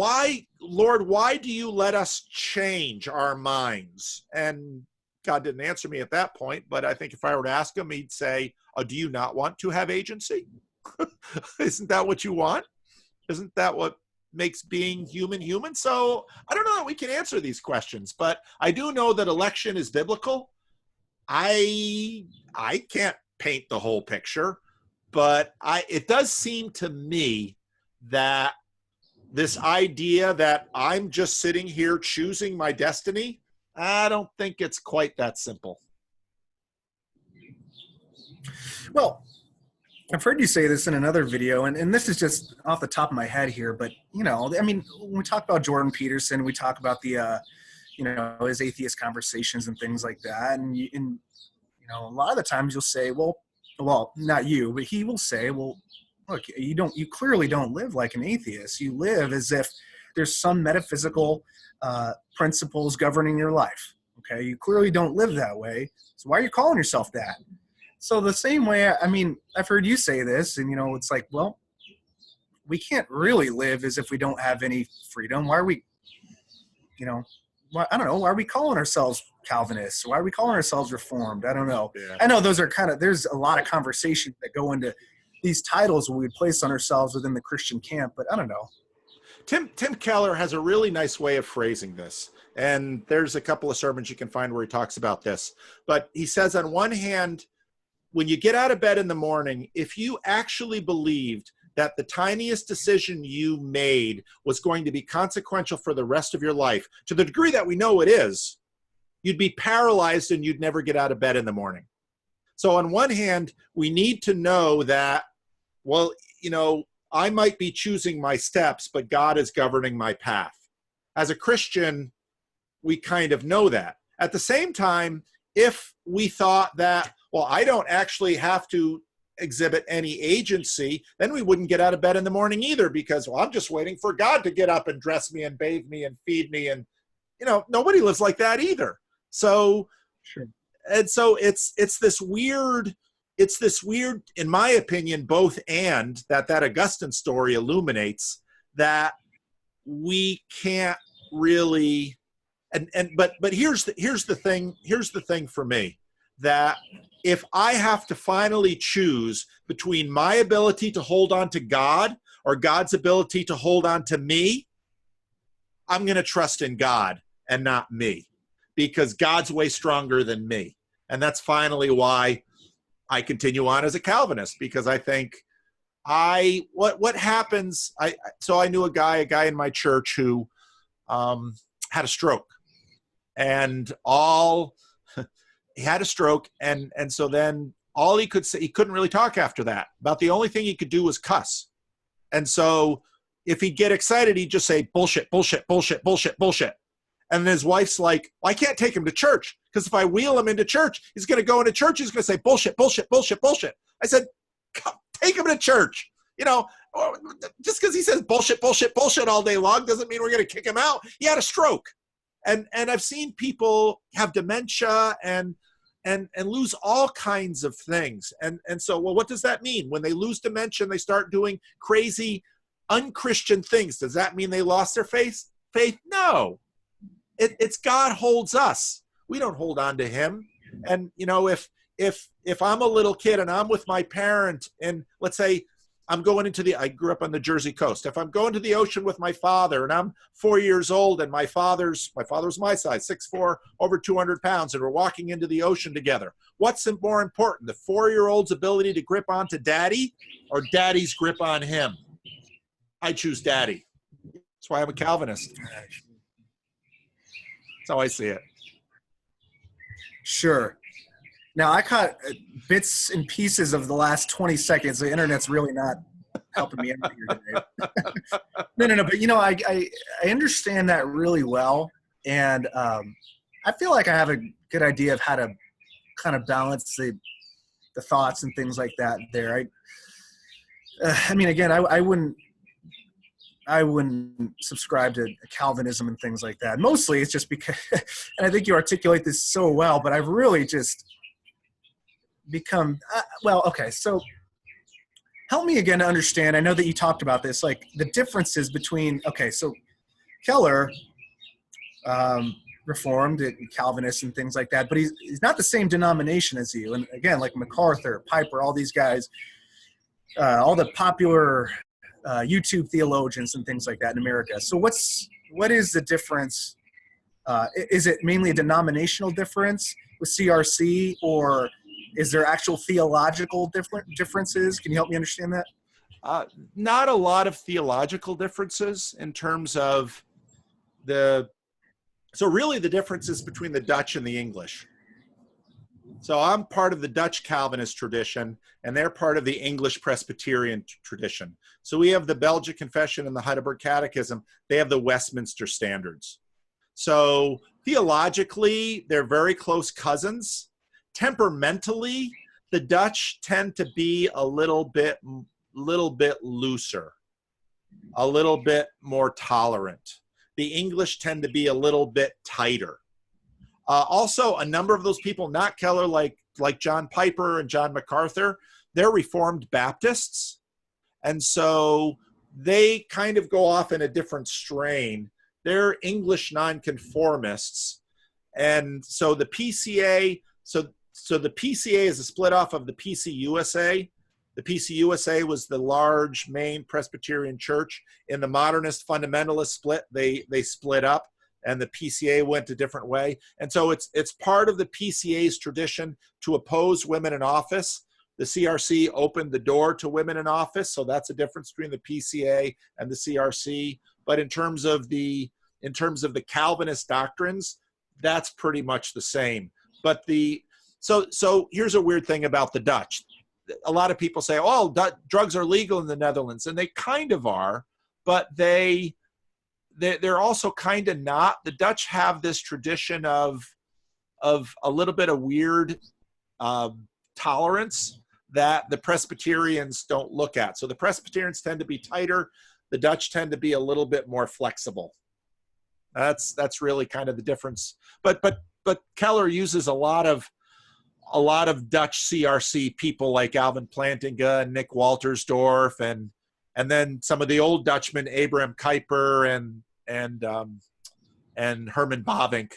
Lord, why do you let us change our minds? And God didn't answer me at that point, but I think if I were to ask him, he'd say, oh, do you not want to have agency? Isn't that what you want? Isn't that what makes being human human. So I don't know that we can answer these questions, but I do know that election is biblical. I can't paint the whole picture, but it does seem to me that this idea that I'm just sitting here choosing my destiny, I don't think it's quite that simple. Well, I've heard you say this in another video, and this is just off the top of my head here, but, you know, I mean, when we talk about Jordan Peterson, we talk about the, you know, his atheist conversations and things like that. And you know, a lot of the times you'll say, well, not you, but he will say, well, look, you clearly don't live like an atheist. You live as if there's some metaphysical principles governing your life. Okay. You clearly don't live that way. So why are you calling yourself that? So the same way, I mean, I've heard you say this, and, you know, it's like, well, we can't really live as if we don't have any freedom. Why are we, you know, I don't know, why are we calling ourselves Calvinists? Why are we calling ourselves Reformed? I don't know. Yeah. I know those are there's a lot of conversations that go into these titles we place on ourselves within the Christian camp, but I don't know. Tim Keller has a really nice way of phrasing this. And there's a couple of sermons you can find where he talks about this. But he says, on one hand, when you get out of bed in the morning, if you actually believed that the tiniest decision you made was going to be consequential for the rest of your life, to the degree that we know it is, you'd be paralyzed and you'd never get out of bed in the morning. So on one hand, we need to know that, well, you know, I might be choosing my steps, but God is governing my path. As a Christian, we kind of know that. At the same time, if we thought that, well, I don't actually have to exhibit any agency, then we wouldn't get out of bed in the morning either, because, well, I'm just waiting for God to get up and dress me and bathe me and feed me. And, you know, nobody lives like that either. So, sure. And so it's this weird, in my opinion, both and that Augustine story illuminates, that we can't really, but here's the thing for me, that if I have to finally choose between my ability to hold on to God or God's ability to hold on to me, I'm going to trust in God and not me, because God's way stronger than me. And that's finally why I continue on as a Calvinist, because I think what happens, so I knew a guy in my church who had a stroke, and he had a stroke, and so then all he could say, he couldn't really talk after that. About the only thing he could do was cuss. And so if he'd get excited, he'd just say, bullshit, bullshit, bullshit, bullshit, bullshit. And then his wife's like, well, I can't take him to church, because if I wheel him into church, he's going to go into church, he's going to say bullshit, bullshit, bullshit, bullshit. I said, take him to church. You know, just because he says bullshit, bullshit, bullshit all day long doesn't mean we're going to kick him out. He had a stroke. And I've seen people have dementia and lose all kinds of things. And so, well, what does that mean? When they lose dementia and they start doing crazy, unchristian things, does that mean they lost their faith? No. It's God holds us. We don't hold on to him. And, you know, if I'm a little kid and I'm with my parent, and let's say I'm going I grew up on the Jersey coast. If I'm going to the ocean with my father and I'm 4 years old and my father's my size, 6'4", over 200 pounds, and we're walking into the ocean together, what's more important, the 4-year-old's ability to grip onto daddy or daddy's grip on him? I choose daddy. That's why I'm a Calvinist. That's how I see it. Sure. Now, I caught bits and pieces of the last 20 seconds. The internet's really not helping me out here today. No. But, you know, I understand that really well. And I feel like I have a good idea of how to kind of balance the thoughts and things like that there. I mean, again, I wouldn't subscribe to Calvinism and things like that. Mostly it's just because, and I think you articulate this so well, but I've really just become, okay, so help me again to understand. I know that you talked about this, like the differences between, okay, so Keller, Reformed, Calvinist and things like that, but he's not the same denomination as you. And again, like MacArthur, Piper, all these guys, all the popular YouTube theologians and things like that in America. So what is the difference? Is it mainly a denominational difference with CRC, or is there actual theological differences? Can you help me understand that? Not a lot of theological differences in terms of so really the differences between the Dutch and the English. So I'm part of the Dutch Calvinist tradition, and they're part of the English Presbyterian tradition. So we have the Belgic Confession and the Heidelberg Catechism. They have the Westminster Standards. So theologically, they're very close cousins. Temperamentally, the Dutch tend to be a little bit looser, a little bit more tolerant. The English tend to be a little bit tighter. Also, a number of those people, not Keller, like John Piper and John MacArthur, they're Reformed Baptists. And so they kind of go off in a different strain. They're English nonconformists. And so the PCA, so the PCA is a split off of the PCUSA. The PCUSA was the large main Presbyterian church. In the modernist fundamentalist split, they split up, and the PCA went a different way. And so it's part of the PCA's tradition to oppose women in office. The CRC opened the door to women in office, so that's a difference between the PCA and the CRC. But in terms of the Calvinist doctrines, that's pretty much the same. But so here's a weird thing about the Dutch. A lot of people say, oh, drugs are legal in the Netherlands, and they kind of are, but they're also kind of not. The Dutch have this tradition of a little bit of weird tolerance that the Presbyterians don't look at. So the Presbyterians tend to be tighter. The Dutch tend to be a little bit more flexible. That's really kind of the difference. But Keller uses a lot of Dutch CRC people like Alvin Plantinga and Nick Waltersdorf, and then some of the old Dutchmen, Abraham Kuyper and Herman Bavinck,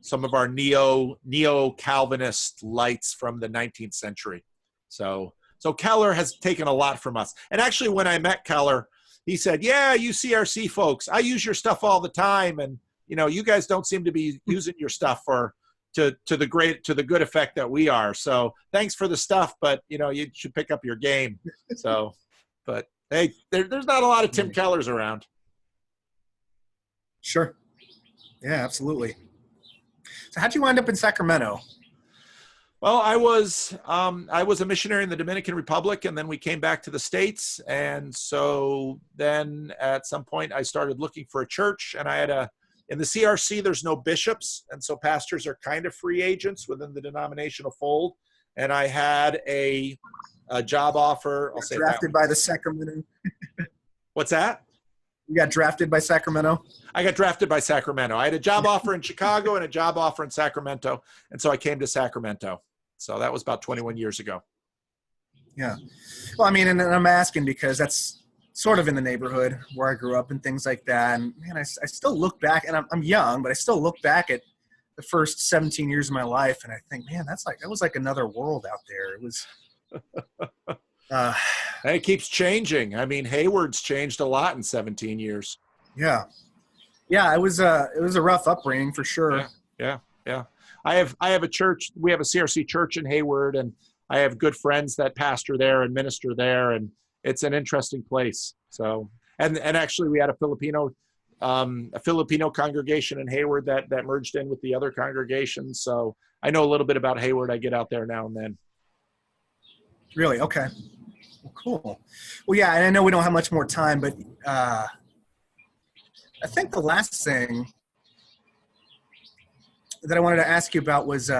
some of our neo-Calvinist lights from the 19th century. So Keller has taken a lot from us. And actually, when I met Keller, he said, yeah, you CRC folks, I use your stuff all the time. And, you guys don't seem to be using your stuff to the good effect that we are. So thanks for the stuff, but, you should pick up your game. So, but hey, there's not a lot of Tim Kellers around. Sure. Yeah, absolutely. So how'd you wind up in Sacramento? Well, I was a missionary in the Dominican Republic, and then we came back to the States. And so then at some point I started looking for a church, and in the CRC, there's no bishops. And so pastors are kind of free agents within the denominational fold. And I had a job offer. I'll say drafted by the Sacramento. What's that? You got drafted by Sacramento? I got drafted by Sacramento. I had a job offer in Chicago and a job offer in Sacramento. And so I came to Sacramento. So that was about 21 years ago. Yeah. Well, I mean, and I'm asking because that's sort of in the neighborhood where I grew up and things like that. And man, I still look back, and I'm young, but I still look back at the first 17 years of my life, and I think, man, that was like another world out there. It was. And it keeps changing. I mean, Hayward's changed a lot in 17 years. Yeah. It was a rough upbringing for sure. Yeah. I have a church. We have a CRC church in Hayward, and I have good friends that pastor there and minister there, and it's an interesting place. So, and actually, we had a Filipino congregation in Hayward that merged in with the other congregations. So I know a little bit about Hayward. I get out there now and then. Really? Okay. Well, cool. Well, yeah, and I know we don't have much more time, but I think the last thing that I wanted to ask you about was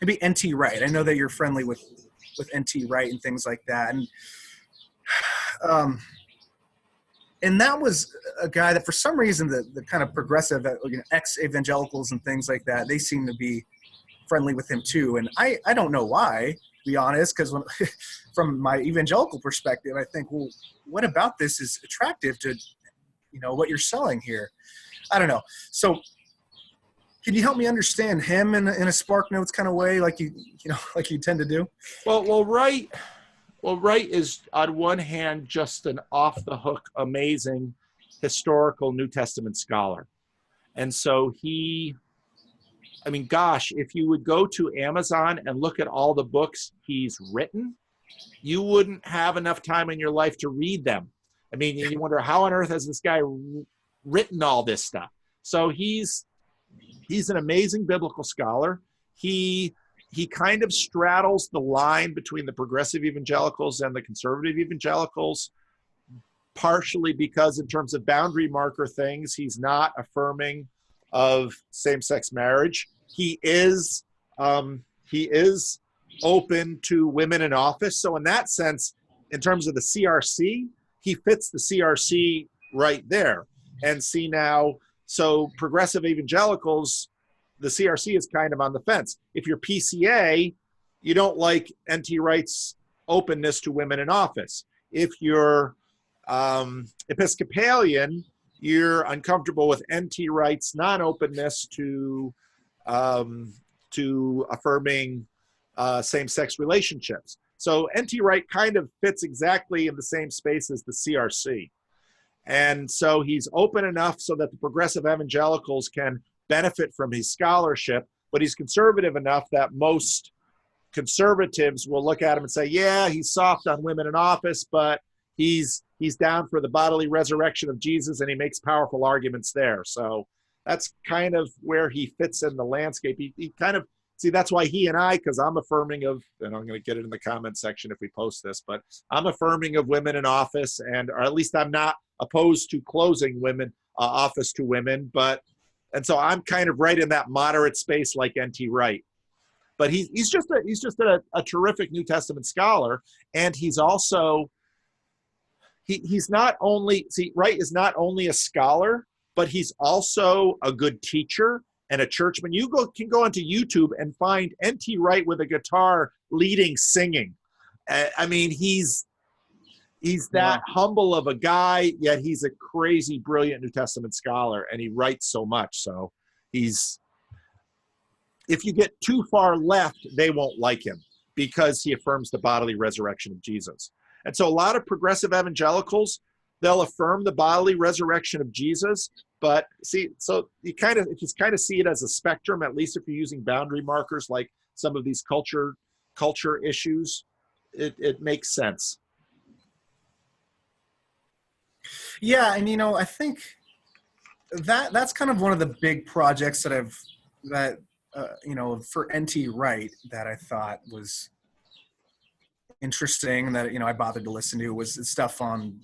maybe NT Wright. I know that you're friendly with NT Wright and things like that, and that was a guy that for some reason the kind of progressive, ex-evangelicals and things like that, they seem to be friendly with him too. And I don't know why, to be honest, because from my evangelical perspective, I think, well, what about this is attractive to what you're selling here? I don't know. So can you help me understand him in a Spark Notes kind of way, like you tend to do? Well, Wright Well, Wright is, on one hand, just an off-the-hook, amazing historical New Testament scholar. And so I mean, gosh, if you would go to Amazon and look at all the books he's written, you wouldn't have enough time in your life to read them. I mean, you wonder, how on earth has this guy written all this stuff? So he's an amazing biblical scholar. He kind of straddles the line between the progressive evangelicals and the conservative evangelicals, partially because in terms of boundary marker things, he's not affirming of same-sex marriage. He is open to women in office. So in that sense, in terms of the CRC, he fits the CRC right there. And see now, so progressive evangelicals, the CRC is kind of on the fence. If you're PCA, you don't like NT Wright's openness to women in office. If you're Episcopalian, you're uncomfortable with NT Wright's non-openness to affirming same-sex relationships. So NT Wright kind of fits exactly in the same space as the CRC. And so he's open enough so that the progressive evangelicals can benefit from his scholarship, but he's conservative enough that most conservatives will look at him and say, yeah, he's soft on women in office, but he's down for the bodily resurrection of Jesus, and he makes powerful arguments there. So that's kind of where he fits in the landscape. He kind of, see, that's why he and I, because I'm affirming of, and I'm going to get it in the comment section if we post this, but I'm affirming of women in office, or at least I'm not opposed to closing women office to women, and so I'm kind of right in that moderate space like NT Wright. But he's just a terrific New Testament scholar, and he's also he's not only, see, Wright is not only a scholar, but he's also a good teacher and a churchman. You can go onto YouTube and find NT Wright with a guitar leading singing. I mean, he's that humble of a guy, yet he's a crazy, brilliant New Testament scholar, and he writes so much. So if you get too far left, they won't like him because he affirms the bodily resurrection of Jesus. And so a lot of progressive evangelicals, they'll affirm the bodily resurrection of Jesus, but see, so you kind of see it as a spectrum, at least if you're using boundary markers like some of these culture issues, it makes sense. Yeah, and I think that's kind of one of the big projects that for NT Wright that I thought was interesting, that I bothered to listen to, was stuff on,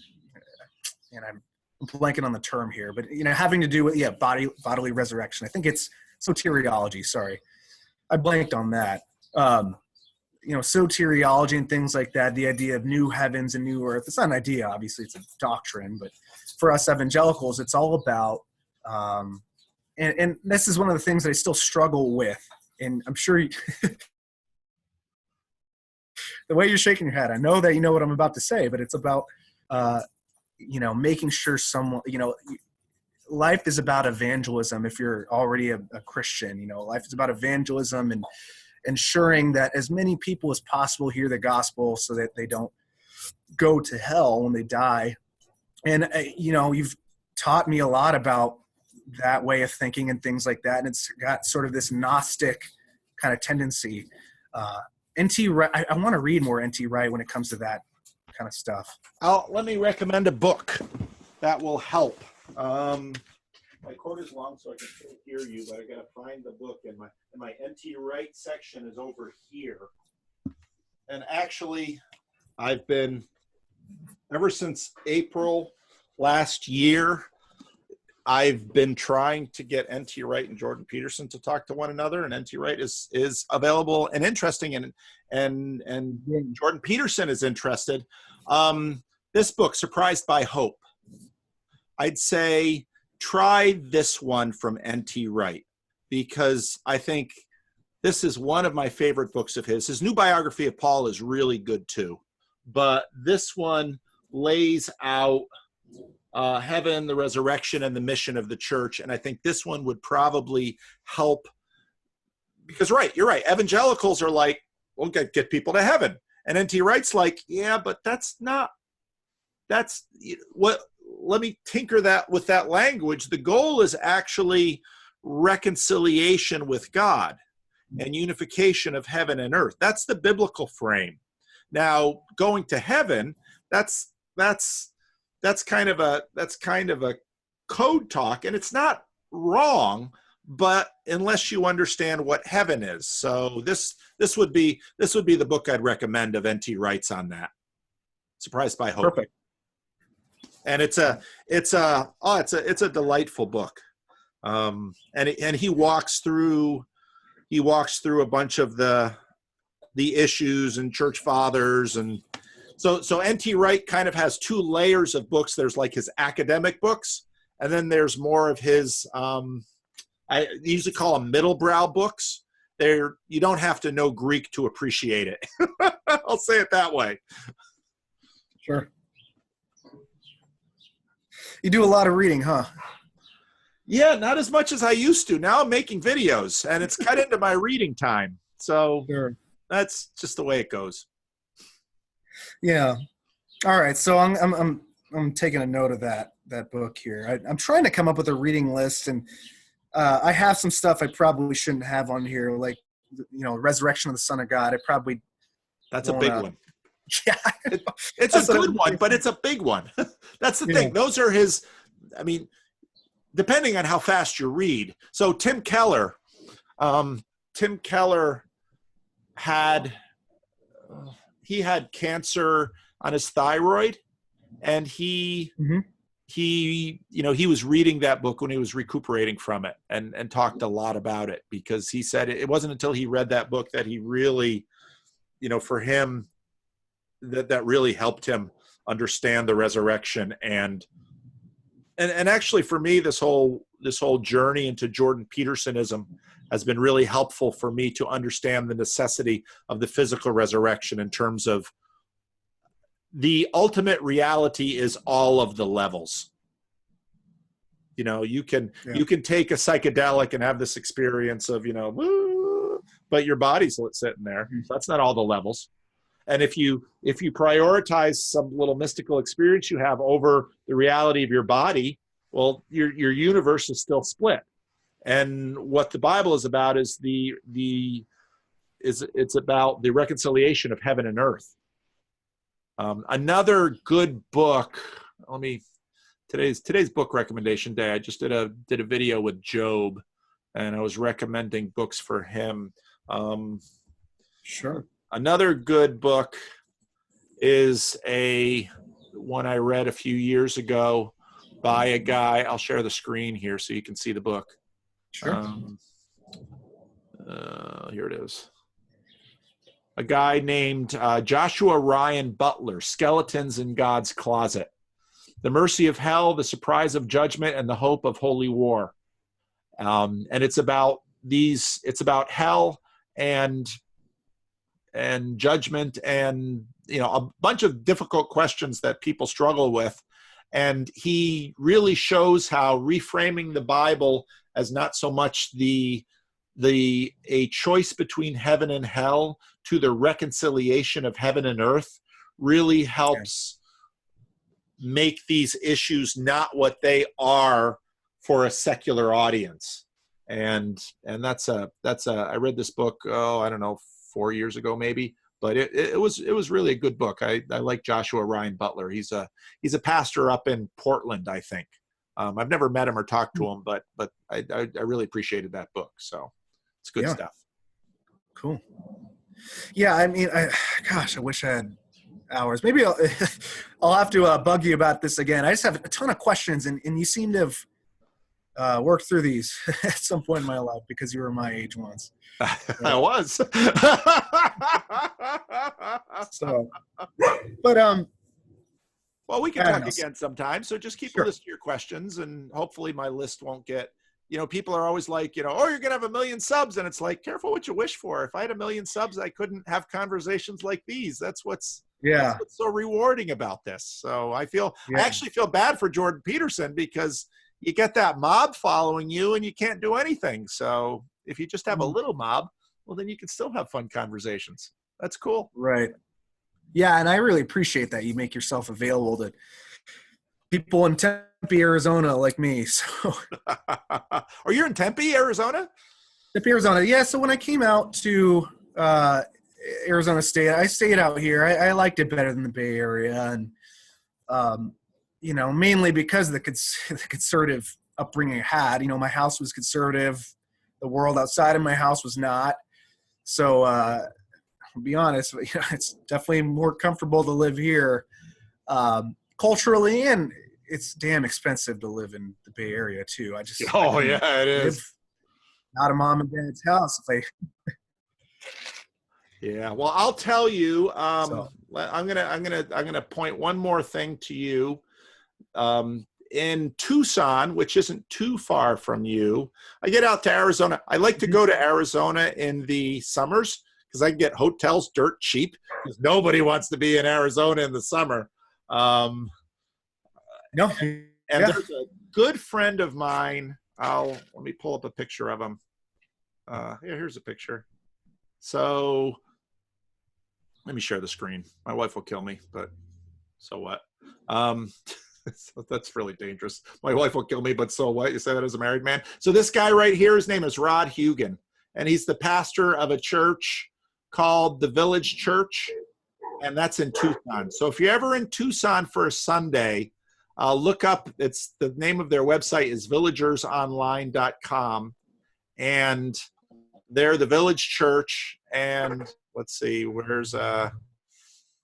and I'm blanking on the term here, but having to do with bodily resurrection. I think it's soteriology. Sorry, I blanked on that. Soteriology and things like that, the idea of new heavens and new earth. It's not an idea, obviously, it's a doctrine, but for us evangelicals, it's all about, and this is one of the things that I still struggle with, and I'm sure the way you're shaking your head, I know that you know what I'm about to say, but it's about, making sure someone, life is about evangelism. If you're already a Christian, life is about evangelism and ensuring that as many people as possible hear the gospel so that they don't go to hell when they die. And, you've taught me a lot about that way of thinking and things like that. And it's got sort of this Gnostic kind of tendency. NT Wright, I want to read more NT Wright when it comes to that kind of stuff. Let me recommend a book that will help. My quote is long, so I can still hear you, but I got to find the book, and my NT Wright section is over here. And actually, I've been, ever since April last year, I've been trying to get NT Wright and Jordan Peterson to talk to one another, and NT Wright is available and interesting, and Jordan Peterson is interested. This book, Surprised by Hope, I'd say try this one from NT Wright, because I think this is one of my favorite books of his. His new biography of Paul is really good too, but this one lays out heaven, the resurrection, and the mission of the church. And I think this one would probably help, because you're right. Evangelicals are like, we'll get people to heaven. And NT Wright's like, yeah, but that's what, let me tinker that with that language. The goal is actually reconciliation with God and unification of heaven and earth. That's the biblical frame. Now, going to heaven, that's kind of a code talk, and it's not wrong, but unless you understand what heaven is. So this would be the book I'd recommend of NT Wright's on that. Surprised by Hope. Perfect. And it's a delightful book. And he walks through a bunch of the issues and church fathers, and so NT Wright kind of has two layers of books. There's like his academic books, and then there's more of his I usually call them middlebrow books. You don't have to know Greek to appreciate it. I'll say it that way. Sure. You do a lot of reading, huh? Yeah, not as much as I used to. Now I'm making videos, and it's cut into my reading time. So Sure. That's just the way it goes. Yeah. All right. So I'm taking a note of that book here. I'm trying to come up with a reading list, and I have some stuff I probably shouldn't have on here, like Resurrection of the Son of God. That's a big one. Yeah, it's a good one, but it's a big one. That's the thing. Those are his. I mean, depending on how fast you read. So Tim Keller had cancer on his thyroid, and he was reading that book when he was recuperating from it, and talked a lot about it, because he said it wasn't until he read that book that he really, for him, that really helped him understand the resurrection. And actually for me, this whole journey into Jordan Petersonism has been really helpful for me to understand the necessity of the physical resurrection, in terms of the ultimate reality is all of the levels. You can take a psychedelic and have this experience of, but your body's sitting there. So that's not all the levels. And if you prioritize some little mystical experience you have over the reality of your body, well, your universe is still split. And what the Bible is about is it's about the reconciliation of heaven and earth. Another good book. Today's book recommendation day. I just did a video with Job, and I was recommending books for him. Sure. Another good book is one I read a few years ago by a guy. I'll share the screen here so you can see the book. Sure. Here it is. A guy named Joshua Ryan Butler, Skeletons in God's Closet: The Mercy of Hell, the Surprise of Judgment, and the Hope of Holy War. And it's about hell and judgment, and a bunch of difficult questions that people struggle with. And he really shows how reframing the Bible as not so much a choice between heaven and hell to the reconciliation of heaven and earth really helps make these issues not what they are for a secular audience. And that's I read this book, I don't know, 4 years ago maybe, but it was really a good book. I like Joshua Ryan Butler. He's a pastor up in Portland, I think. I've never met him or talked to him, but I really appreciated that book. So it's good stuff. Cool. Yeah, I mean, I wish I had hours. Maybe I'll have to bug you about this again. I just have a ton of questions, and you seem to have worked through these at some point in my life, because you were my age once. I was. So, but well, we can talk again sometime. So just keep a list of your questions, and hopefully my list won't get. People are always like, oh, you're gonna have 1 million subs, and it's like, careful what you wish for. If I had 1 million subs, I couldn't have conversations like these. That's what's so rewarding about this. So I actually feel bad for Jordan Peterson, because you get that mob following you and you can't do anything. So if you just have a little mob, well, then you can still have fun conversations. That's cool. Right. Yeah, and I really appreciate that you make yourself available to people in Tempe, Arizona, like me. So, Are you in Tempe, Arizona? Tempe, Arizona. Yeah. So when I came out to Arizona State, I stayed out here. I liked it better than the Bay Area, and mainly because of the conservative upbringing I had. My house was conservative. The world outside of my house was not. So, I'll be honest, it's definitely more comfortable to live here culturally, and it's damn expensive to live in the Bay Area too. I It is. Out of mom and dad's house. Yeah. Well, I'll tell you. I'm gonna point one more thing to you. In Tucson, which isn't too far from you, I get out to Arizona. I like to go to Arizona in the summers because I can get hotels dirt cheap because nobody wants to be in Arizona in the summer. No. And there's a good friend of mine. Let me pull up a picture of him. Here's a picture. So let me share the screen. My wife will kill me, but so what? So that's really dangerous. My wife will kill me, but so what? You say that as a married man? So this guy right here, his name is Rod Hugan, and he's the pastor of a church called the Village Church, and that's in Tucson. So if you're ever in Tucson for a Sunday, look up, it's the name of their website is villagersonline.com, and they're the Village Church, and let's see,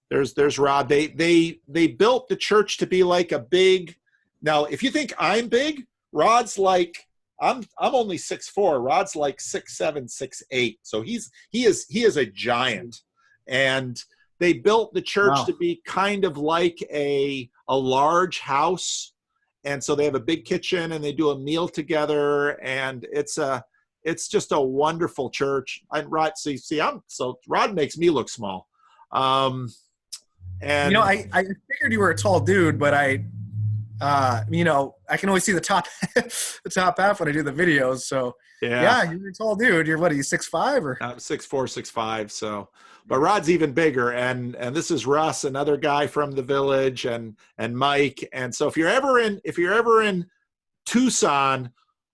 there's Rod. They built the church to be like a big. Now, if you think I'm big, Rod's like I'm only 6'4". Rod's like 6'7", 6'8". So he is a giant. And they built the church to be kind of like a large house. And so they have a big kitchen and they do a meal together, and it's just a wonderful church. Rod makes me look small. And I figured you were a tall dude, but I can always see the top half when I do the videos. So yeah, you're a tall dude. You're what? Are you 6'5" or? I'm 6'4", 6'5". So, but Rod's even bigger. And this is Russ, another guy from the Village, and Mike. And so if you're ever in Tucson,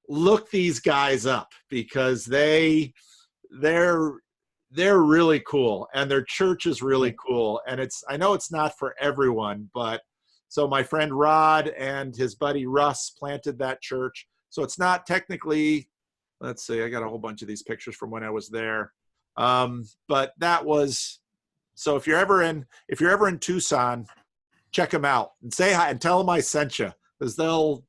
look these guys up because they're really cool, and their church is really cool. And I know it's not for everyone, but so my friend Rod and his buddy Russ planted that church. So it's not technically, let's see, I got a whole bunch of these pictures from when I was there. But that was, so if you're ever in Tucson, check them out and say hi and tell them I sent you, because they'll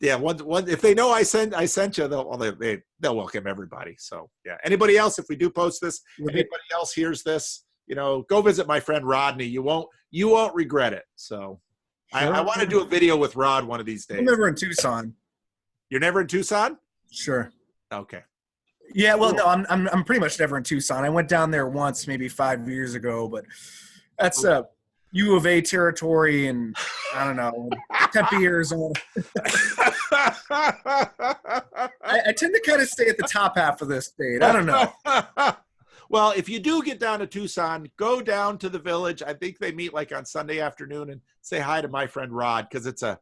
if they know I sent you, they'll welcome everybody. So yeah. Anybody else, if we do post this, anybody else hears this, go visit my friend Rodney. You won't regret it. So sure. I want to do a video with Rod one of these days. I'm never in Tucson. You're never in Tucson? Sure. Okay. Yeah. Well, no, I'm pretty much never in Tucson. I went down there once, maybe 5 years ago, but that's U of A territory, and I don't know, Tempe, Arizona. I tend to kind of stay at the top half of this state. I don't know. Well, if you do get down to Tucson, go down to the Village. I think they meet like on Sunday afternoon, and say hi to my friend Rod, because it's a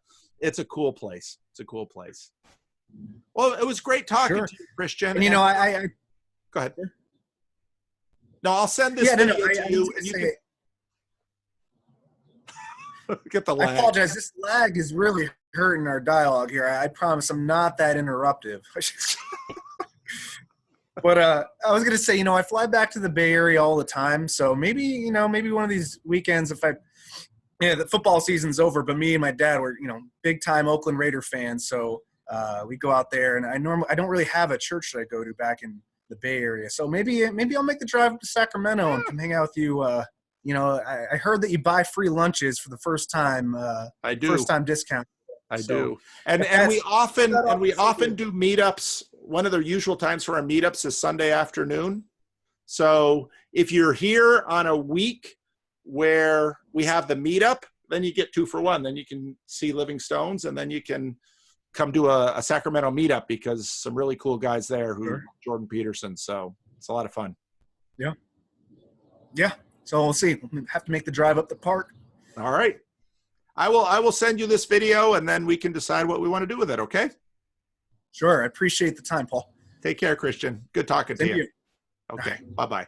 cool place. It's a cool place. Well, it was great talking to you, Christian. And, I go ahead. No, I'll send this video to you, and you can get the lag. I apologize. This lag is really hurting our dialogue here. I promise I'm not that interruptive. But I was going to say, I fly back to the Bay Area all the time. So maybe one of these weekends, the football season's over, but me and my dad were, big time Oakland Raider fans. So we go out there, and I don't really have a church that I go to back in the Bay Area. So maybe I'll make the drive to Sacramento and come hang out with you. I heard that you buy free lunches for the first time. I do. First time discount. I do. And we often do meetups. One of the usual times for our meetups is Sunday afternoon. So if you're here on a week where we have the meetup, then you get 2 for 1. Then you can see Living Stones, and then you can come to a Sacramento meetup, because some really cool guys there Jordan Peterson. So it's a lot of fun. Yeah. Yeah. So we'll see. We'll have to make the drive up the park. All right. I will send you this video, and then we can decide what we want to do with it, okay? Sure. I appreciate the time, Paul. Take care, Christian. Good talking to Thank you. you. Okay. Bye-bye.